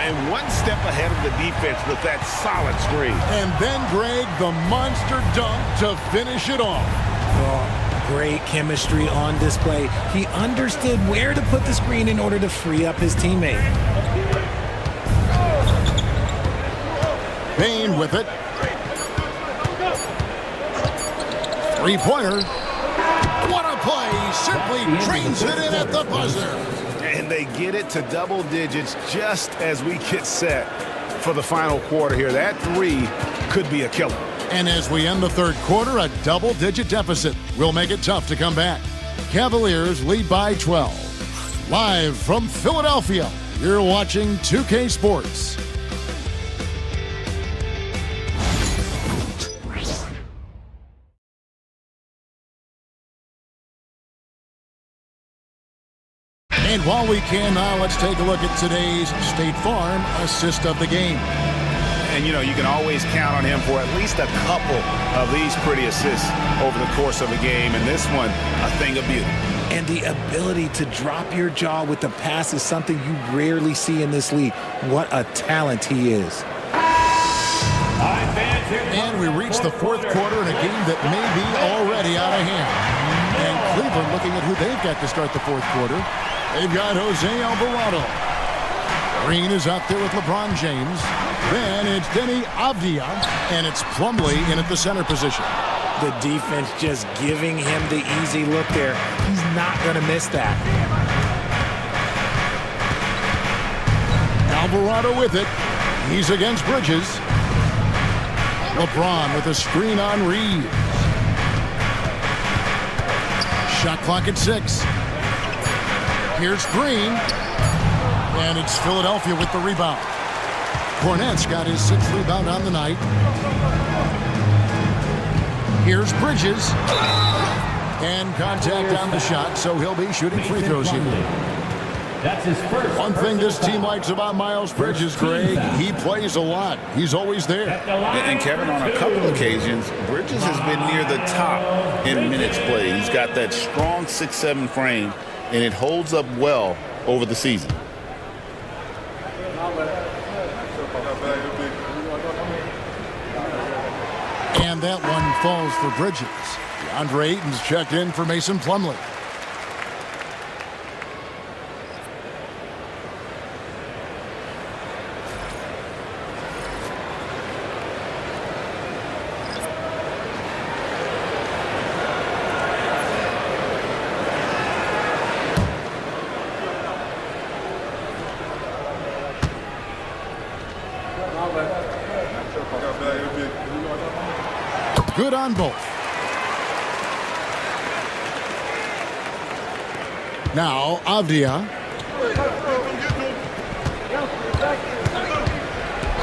And one step ahead of the defense with that solid screen. And then, Greg, the monster dunk to finish it off. Great chemistry on display. He understood where to put the screen in order to free up his teammate. Bain with it. Three-pointer. What a play. Simply drains it in at the buzzer. And they get it to double digits just as we get set for the final quarter here. That three could be a killer. And as we end the third quarter, a double-digit deficit will make it tough to come back. Cavaliers lead by 12. Live from Philadelphia, you're watching 2K Sports. And while we can now, let's take a look at today's State Farm assist of the game. And, you know, you can always count on him for at least a couple of these pretty assists over the course of a game. And this one, a thing of beauty. And the ability to drop your jaw with the pass is something you rarely see in this league. What a talent he is. And we reach the fourth quarter in a game that may be already out of hand. And Cleveland looking at who they've got to start the fourth quarter. They've got Jose Alvarado. Green is out there with LeBron James. Then it's Denny Avdia, and it's Plumlee in at the center position. The defense just giving him the easy look there. He's not going to miss that. Alvarado with it. He's against Bridges. LeBron with a screen on Reeves. Shot clock at 6. Here's Green. And it's Philadelphia with the rebound. Cornette's got his 6th rebound on the night. Here's Bridges. And contact on the shot, so he'll be shooting free throws here. That's his first. One thing this team likes about Miles Bridges, Greg, he plays a lot. He's always there. And Kevin, on a couple occasions, Bridges has been near the top in minutes played. He's got that strong 6'7" frame, and it holds up well over the season. And that one falls for Bridges. DeAndre Ayton's checked in for Mason Plumlee. Good on both. Now, Avdia.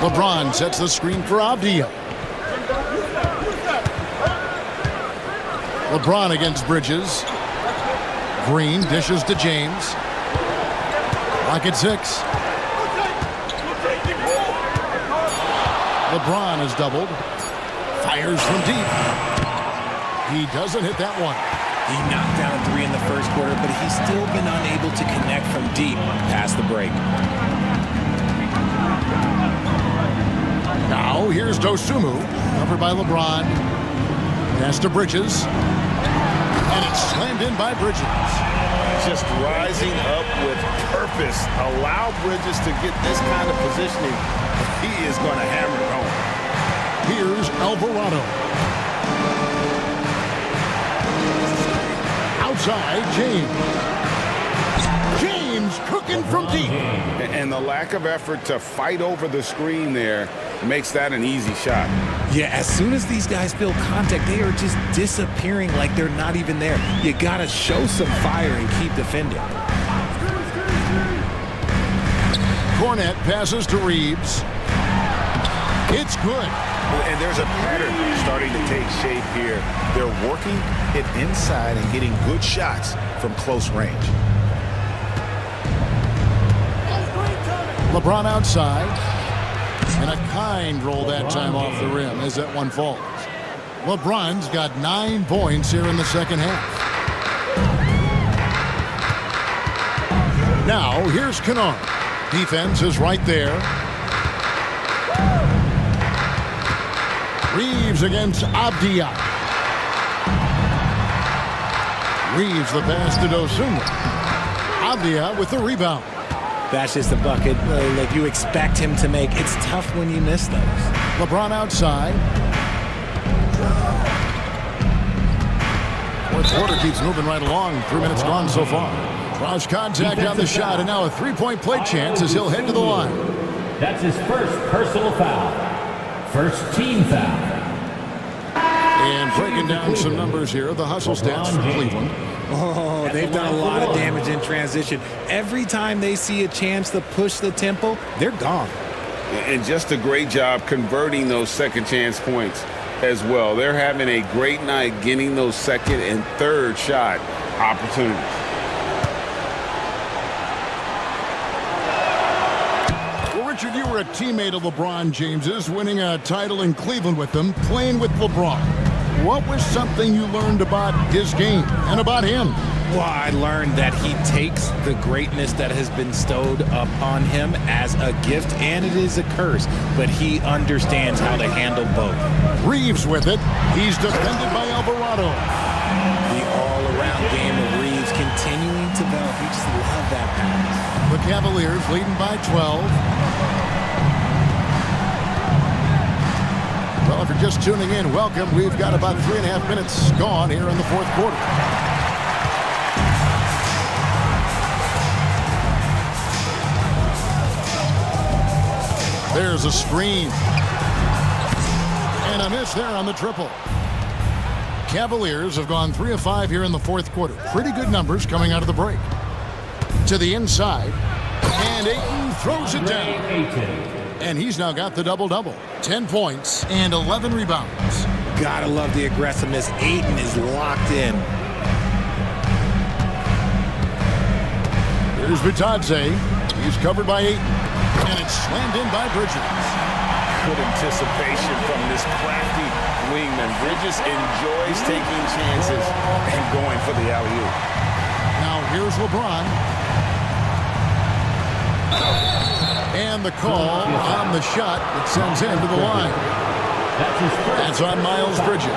LeBron sets the screen for Avdia. LeBron against Bridges. Green dishes to James. Lock at 6. LeBron is doubled. Fires from deep. He doesn't hit that one. He knocked down 3 in the first quarter, but he's still been unable to connect from deep past the break. Now, here's Dosunmu, covered by LeBron. Pass to Bridges. And it's slammed in by Bridges. Just rising up with purpose. Allow Bridges to get this kind of positioning. He is going to hammer it home. Here's Alvarado. Outside, James. James cooking from deep. And the lack of effort to fight over the screen there makes that an easy shot. Yeah, as soon as these guys feel contact, they are just disappearing like they're not even there. You got to show some fire and keep defending. Cornette passes to Reeves. It's good. And there's a pattern starting to take shape here. They're working it inside and getting good shots from close range. LeBron outside. And a kind roll that time off the rim as that one falls. LeBron's got 9 points here in the second half. Now, here's Kennard. Defense is right there. Reeves against Abdia. Reeves the pass to Dosunmu. Abdia with the rebound. That's just a bucket like you expect him to make. It's tough when you miss those. LeBron outside. Fourth quarter keeps moving right along. 3 minutes gone so far. Draws contact on the shot, and now a three-point play chance as he'll head to the line. That's his first personal foul. First team foul. And breaking down some numbers here, the hustle stats for Cleveland. Oh, they've done a lot of damage in transition. Every time they see a chance to push the tempo, they're gone. And just a great job converting those second chance points as well. They're having a great night getting those second and third shot opportunities. Well, Richard, you were a teammate of LeBron James's, winning a title in Cleveland with them, playing with LeBron. What was something you learned about his game and about him? Well, I learned that he takes the greatness that has been bestowed upon him as a gift, and it is a curse, but he understands how to handle both. Reeves with it. He's defended by Alvarado. The all-around game of Reeves continuing to develop. You just love that pass. The Cavaliers leading by 12. Well, if you're just tuning in, welcome. We've got about 3.5 minutes gone here in the fourth quarter. There's a screen. And a miss there on the triple. Cavaliers have gone 3 of 5 here in the fourth quarter. Pretty good numbers coming out of the break. To the inside. And Ayton throws it down. And he's now got the double-double. 10 points and 11 rebounds. Gotta love the aggressiveness. Ayton is locked in. Here's Bitadze. He's covered by Ayton. And it's slammed in by Bridges. Good anticipation from this crafty wingman. Bridges enjoys taking chances and going for the alley-oop. Now here's LeBron. And the call on the shot that sends him to the line. That's on Miles Bridges.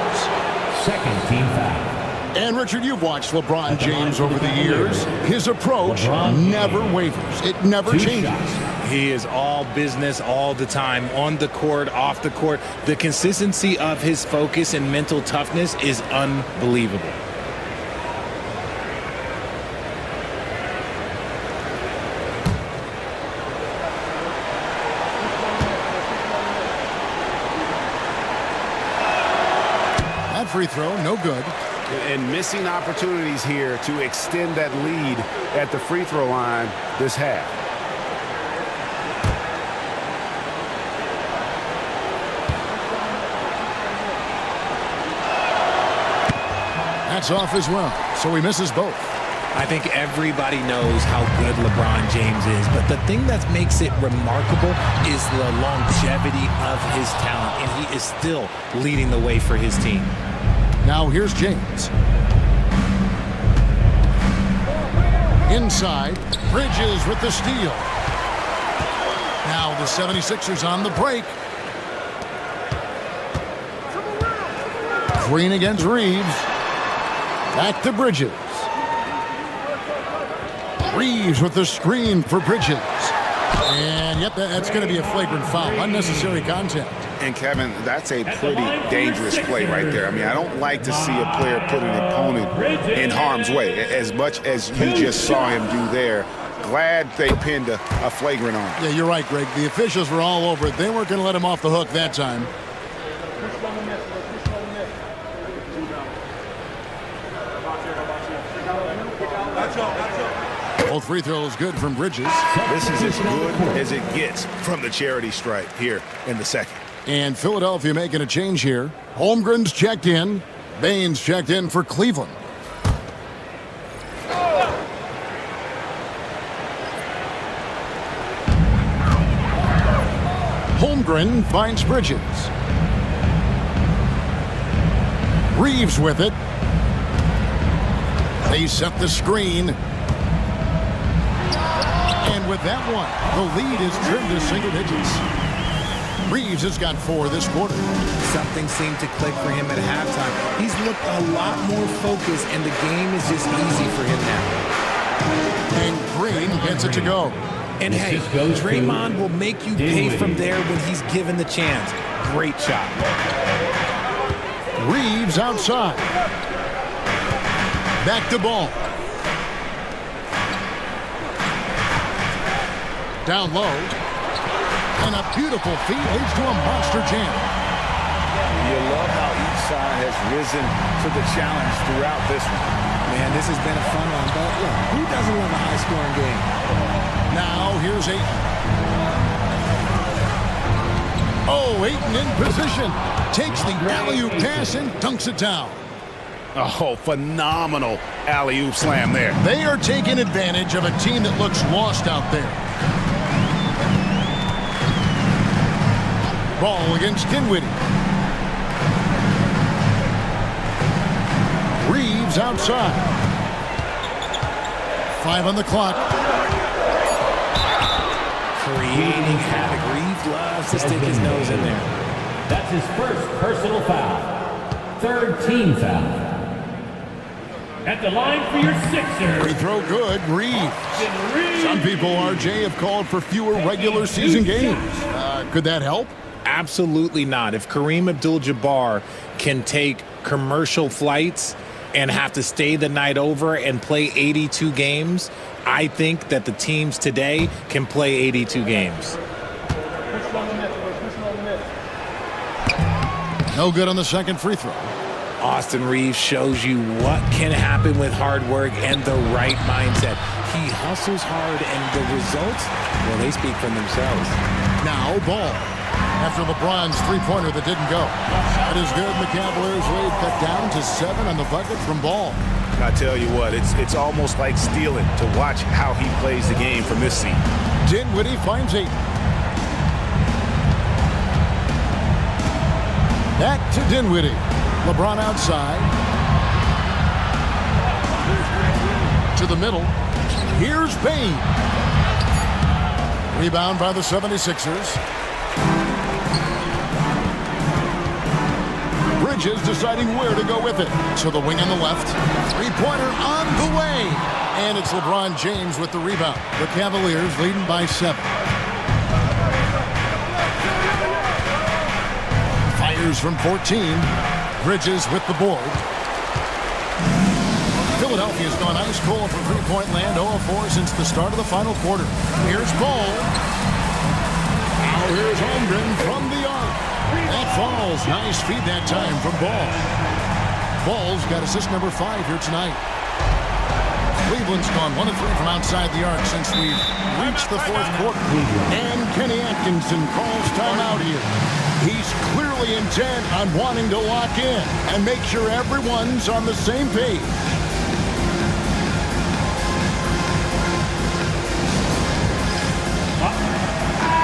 Second team foul. And Richard, you've watched LeBron James over the years. His approach never wavers. It never changes. He is all business all the time, on the court, off the court. The consistency of his focus and mental toughness is unbelievable. That free throw, no good. And missing opportunities here to extend that lead at the free throw line this half. That's off as well, so he misses both. I think everybody knows how good LeBron James is, but the thing that makes it remarkable is the longevity of his talent, and he is still leading the way for his team. Now here's James. Inside, Bridges with the steal. Now the 76ers on the break. Green against Reeves. Back to Bridges. Reeves with the screen for Bridges. And yep, that's going to be a flagrant foul. Unnecessary contact. And Kevin, that's a pretty dangerous play right there. I mean, I don't like to see a player put an opponent in harm's way. As much as you just saw him do there, glad they pinned a flagrant on him. Yeah, you're right, Greg. The officials were all over it. They weren't going to let him off the hook that time. Both free throws good from Bridges. This is as good as it gets from the charity stripe here in the second. And Philadelphia making a change here. Holmgren's checked in. Baines checked in for Cleveland. Holmgren finds Bridges. Reeves with it. They set the screen. And with that one, the lead is trimmed to single digits. Reeves has got 4 this quarter. Something seemed to click for him at halftime. He's looked a lot more focused, and the game is just easy for him now. And Green gets it to go. And hey, Draymond will make you pay from there when he's given the chance. Great shot. Reeves outside. Back to Ball. Down low. And a beautiful feed leads to a monster jam. You love how each side has risen to the challenge throughout this one. Man, this has been a fun one, but look, who doesn't love a high-scoring game? Now, here's Ayton. Oh, Ayton in position. Takes the alley-oop pass and dunks it down. Oh, phenomenal alley-oop slam there. They are taking advantage of a team that looks lost out there. Ball against Dinwiddie. Reeves outside. 5 on the clock. Creating havoc. Reeves loves to stick his nose in there. That's his first personal foul. 3rd team foul. At the line for your Sixers. Free throw good, Reeves. Some people, RJ, have called for fewer regular season games. Could that help? Absolutely not. If Kareem Abdul-Jabbar can take commercial flights and have to stay the night over and play 82 games, I think that the teams today can play 82 games. No good on the second free throw. Austin Reeves shows you what can happen with hard work and the right mindset. He hustles hard, and the results, well, they speak for themselves. Now, Ball. After LeBron's three-pointer that didn't go. That is good. The Cavaliers lead cut down to 7 on the bucket from Ball. I tell you what, it's almost like stealing to watch how he plays the game from this seat. Dinwiddie finds Ayton. Back to Dinwiddie. LeBron outside. To the middle. Here's Payne. Rebound by the 76ers. Bridges deciding where to go with it. To the wing on the left. Three-pointer on the way. And it's LeBron James with the rebound. The Cavaliers leading by 7. Fires from 14. Bridges with the board. Philadelphia's gone ice cold from three-point land, 0-4 since the start of the final quarter. Here's Ball. Now here's Holmgren from the arc. That falls. Nice feed that time from Ball. Ball's got assist number 5 here tonight. Cleveland's gone 1-3 from outside the arc since we've reached the 4th quarter. And Kenny Atkinson calls timeout here. He's clearly intent on wanting to lock in and make sure everyone's on the same page.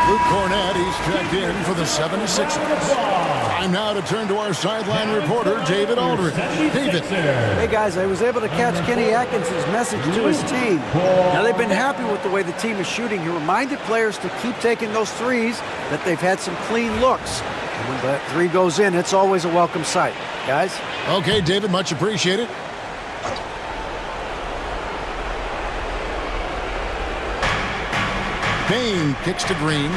Luke Cornett, he's checked in for the 76ers. Time now to turn to our sideline reporter, David Aldridge. David. Hey, guys, I was able to catch Kenny Atkinson's message to his team. Now, they've been happy with the way the team is shooting. He reminded players to keep taking those threes, that they've had some clean looks. And when that 3 goes in, it's always a welcome sight. Guys? Okay, David, much appreciated. Payne kicks to Green.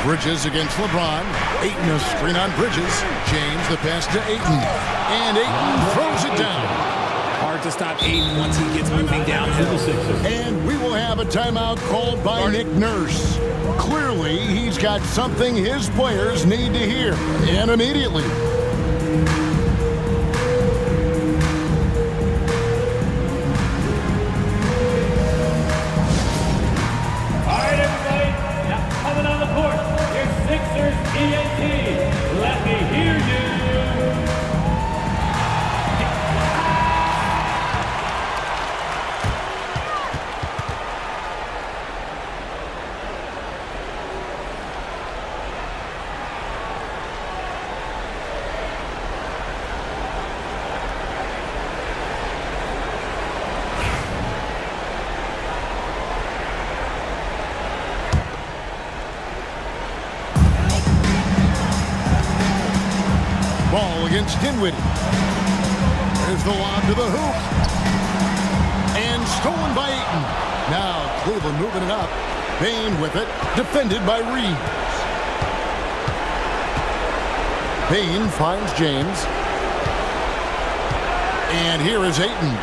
Bridges against LeBron. Ayton a screen on Bridges. James the pass to Ayton. And Ayton throws it down. Hard to stop Aiden once he gets moving downhill. And we will have a timeout called by Nick Nurse. Clearly, he's got something his players need to hear, and immediately. All right, everybody. Now coming on the court, here's Sixers ENT. Let me hear you. Ball against Dinwiddie. There's the lob to the hoop. And stolen by Ayton. Now Cleveland moving it up. Bain with it. Defended by Reeves. Bain finds James. And here is Ayton.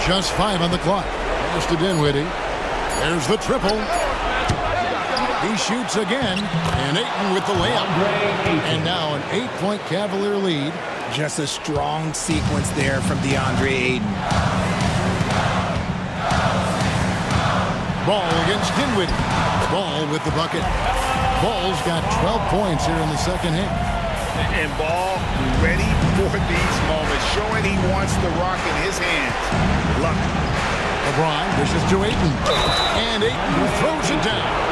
Just 5 on the clock. Pass to Dinwiddie. There's the triple. He shoots again, and Ayton with the layup. And now an 8-point Cavalier lead. Just a strong sequence there from DeAndre Ayton. Ball against Dinwiddie. Ball with the bucket. Ball's got 12 points here in the second half. And Ball ready for these moments, showing he wants the rock in his hands. Luck. LeBron dishes to Ayton. And Ayton throws it down.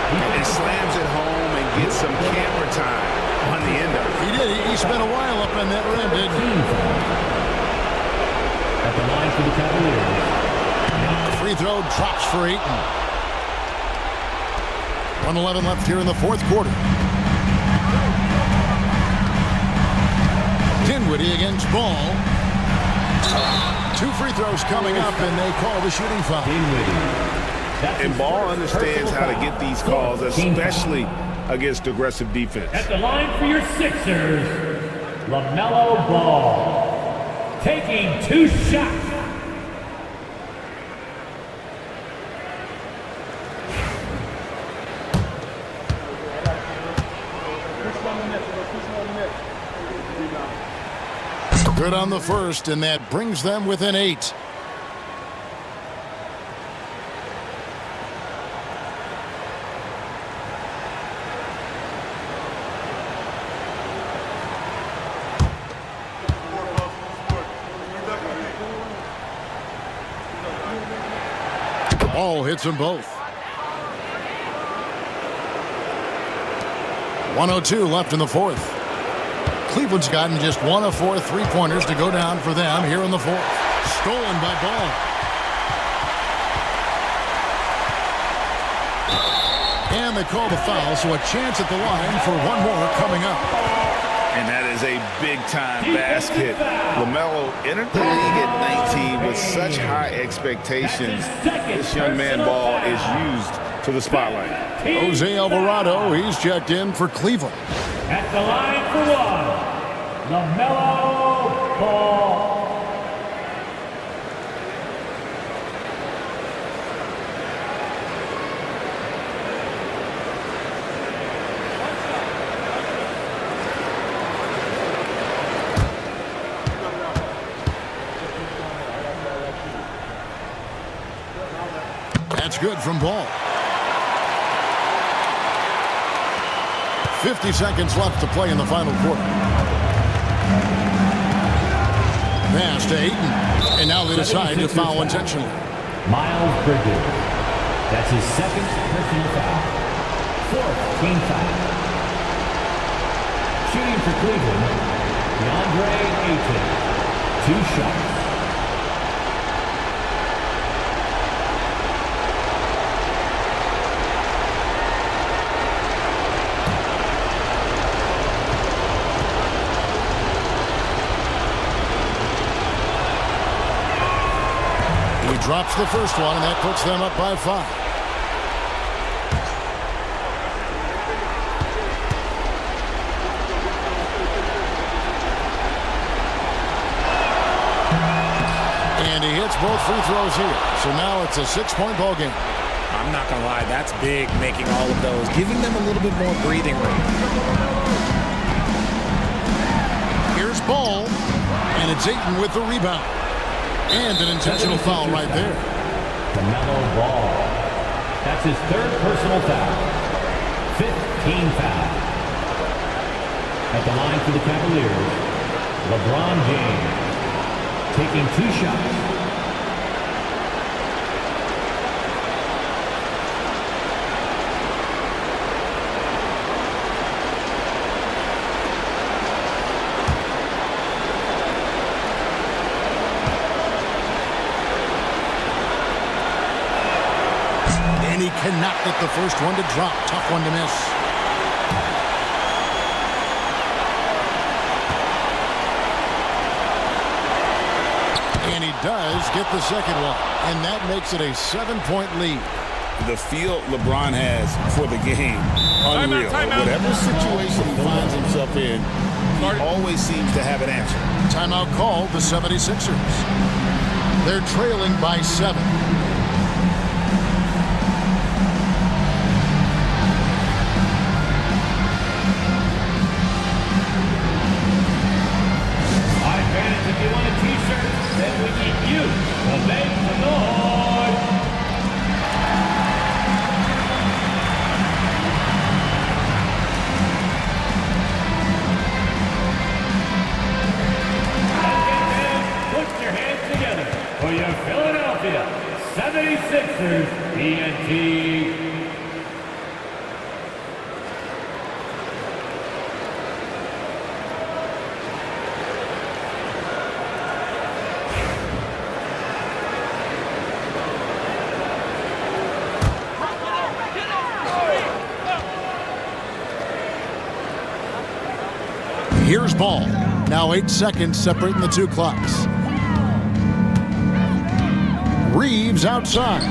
And slams it home and gets some camera time on the end of it. He did. He spent a while up on that rim, didn't he? At the line for the Cavaliers. Free throw drops for Ayton. 1:11 left here in the fourth quarter. Dinwiddie against Ball. 2 free throws coming up, and they call the shooting foul. And Ball understands how to get these calls, especially against aggressive defense. At the line for your Sixers, LaMelo Ball. Taking 2 shots. Good on the first, and that brings them within 8. Ball hits them both. 1:02 left in the fourth. Cleveland's gotten just 1 of 4 3-pointers to go down for them here in the fourth. Stolen by Ball. And they call the foul, so a chance at the line for one more coming up. And that is a big-time basket. LaMelo entered the league at 19 with such high expectations. This young man Ball is used to the spotlight. Jose Alvarado, he's checked in for Cleveland. At the line for one, LaMelo Ball. That's good from Ball. 50 seconds left to play in the final quarter. Pass to Ayton. And now they decide to foul intentionally. Miles Bridges. That's his second personal foul. 4th team foul. Shooting for Cleveland, DeAndre Ayton. 2 shots. Drops the first one, and that puts them up by 5. And he hits both free throws here. So now it's a 6-point ball game. I'm not going to lie, that's big, making all of those, giving them a little bit more breathing room. Here's Ball, and it's Ayton with the rebound. And an intentional foul right there. LaMelo Ball. That's his third personal foul. 15 foul. At the line for the Cavaliers, LeBron James taking 2 shots. And he cannot get the first one to drop. Tough one to miss. And he does get the second one. And that makes it a 7-point lead. The feel LeBron has for the game, unreal. Timeout. Whatever situation he finds himself in, he always seems to have an answer. Timeout called the 76ers. They're trailing by 7. If you want a t-shirt, then we need you to make some noise. Put your hands together for your Philadelphia 76ers TNT. Here's Ball. Now 8 seconds separating the two clocks. Reeves outside.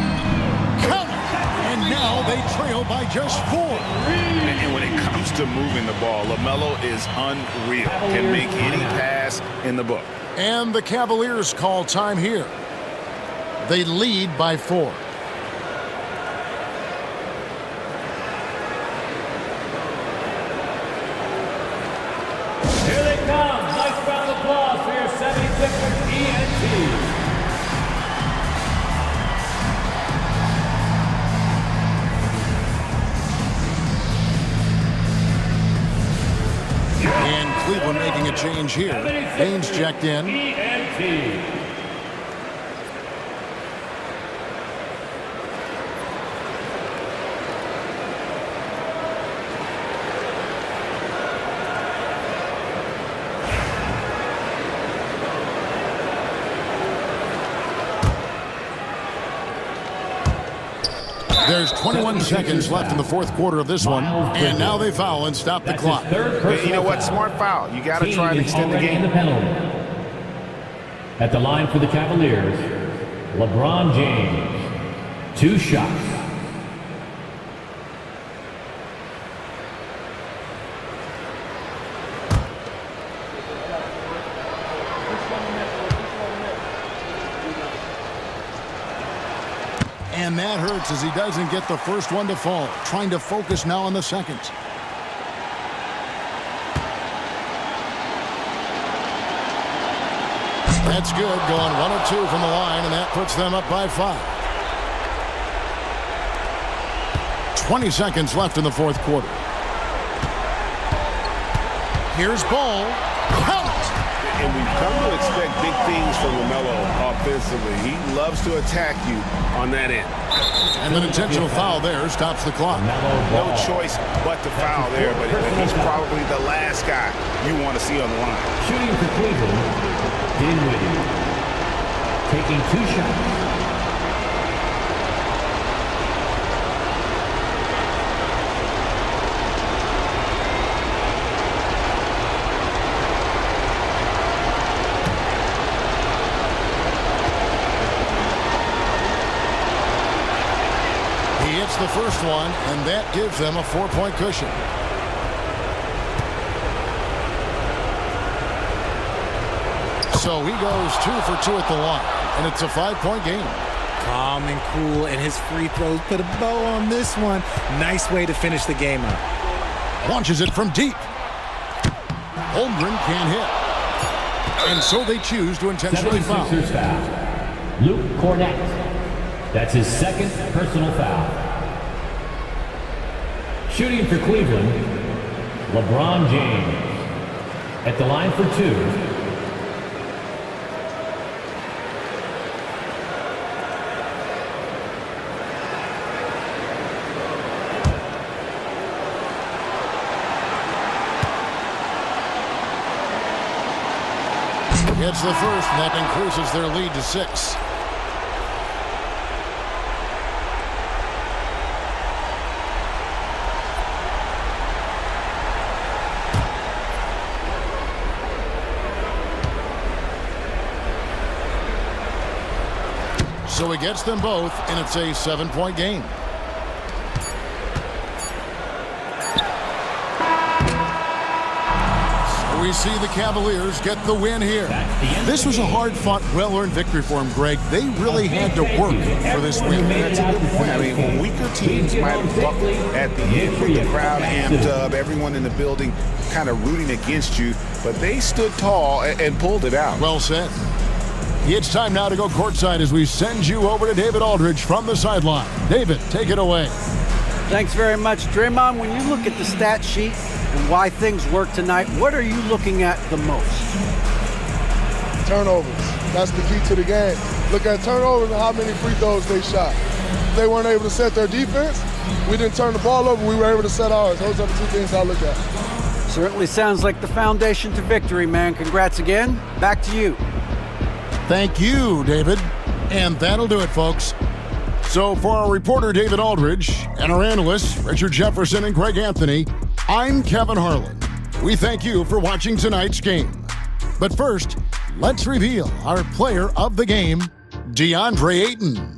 Count! And now they trail by just 4. And when it comes to moving the ball, LaMelo is unreal. Can make any pass in the book. And the Cavaliers call time here. They lead by 4. Here they come. Nice round of applause for your 76ers TNT. And Cleveland making a change here. Baines checked in. TNT. There's 21 seconds left in the fourth quarter of this one. And now they foul and stop the clock. You know what? Smart foul. You got to try and extend the game. At the line for the Cavaliers, LeBron James. 2 shots. And that hurts as he doesn't get the first one to fall. Trying to focus now on the second. That's good. Going 1 of 2 from the line, and that puts them up by 5. 20 seconds left in the fourth quarter. Here's Ball. Count it! And we've come to expect big things from LaMelo offensively. He loves to attack you on that end. And an intentional foul there stops the clock. No choice but to foul there, but he's probably the last guy you want to see on the line. Shooting for Cleveland, Dinwiddie. Taking 2 shots. The first one, and that gives them a 4-point cushion. So he goes 2 for 2 at the line. and it's a 5-point game. Calm and cool, and his free throws put a bow on this one. Nice way to finish the game up. Launches it from deep. Holmgren can't hit. And so they choose to intentionally foul. 76ers foul. Luke Cornett. That's his second personal foul. Shooting for Cleveland, LeBron James. At the line for two. Gets the first, and that increases their lead to 6. So he gets them both, and it's a 7-point game. We see the Cavaliers get the win here. This was a hard-fought, well-earned victory for them, Greg. They really had to work for this win. That's a good point. I mean, when weaker teams might buck at the end with the crowd amped up, everyone in the building kind of rooting against you, but they stood tall and pulled it out. Well said. It's time now to go courtside as we send you over to David Aldridge from the sideline. David, take it away. Thanks very much, Draymond. When you look at the stat sheet and why things work tonight, what are you looking at the most? Turnovers. That's the key to the game. Look at turnovers and how many free throws they shot. If they weren't able to set their defense, we didn't turn the ball over, we were able to set ours. Those are the two things I look at. Certainly sounds like the foundation to victory, man. Congrats again. Back to you. Thank you, David. And that'll do it, folks. So for our reporter, David Aldridge, and our analysts, Richard Jefferson and Greg Anthony, I'm Kevin Harlan. We thank you for watching tonight's game. But first, let's reveal our player of the game, DeAndre Ayton.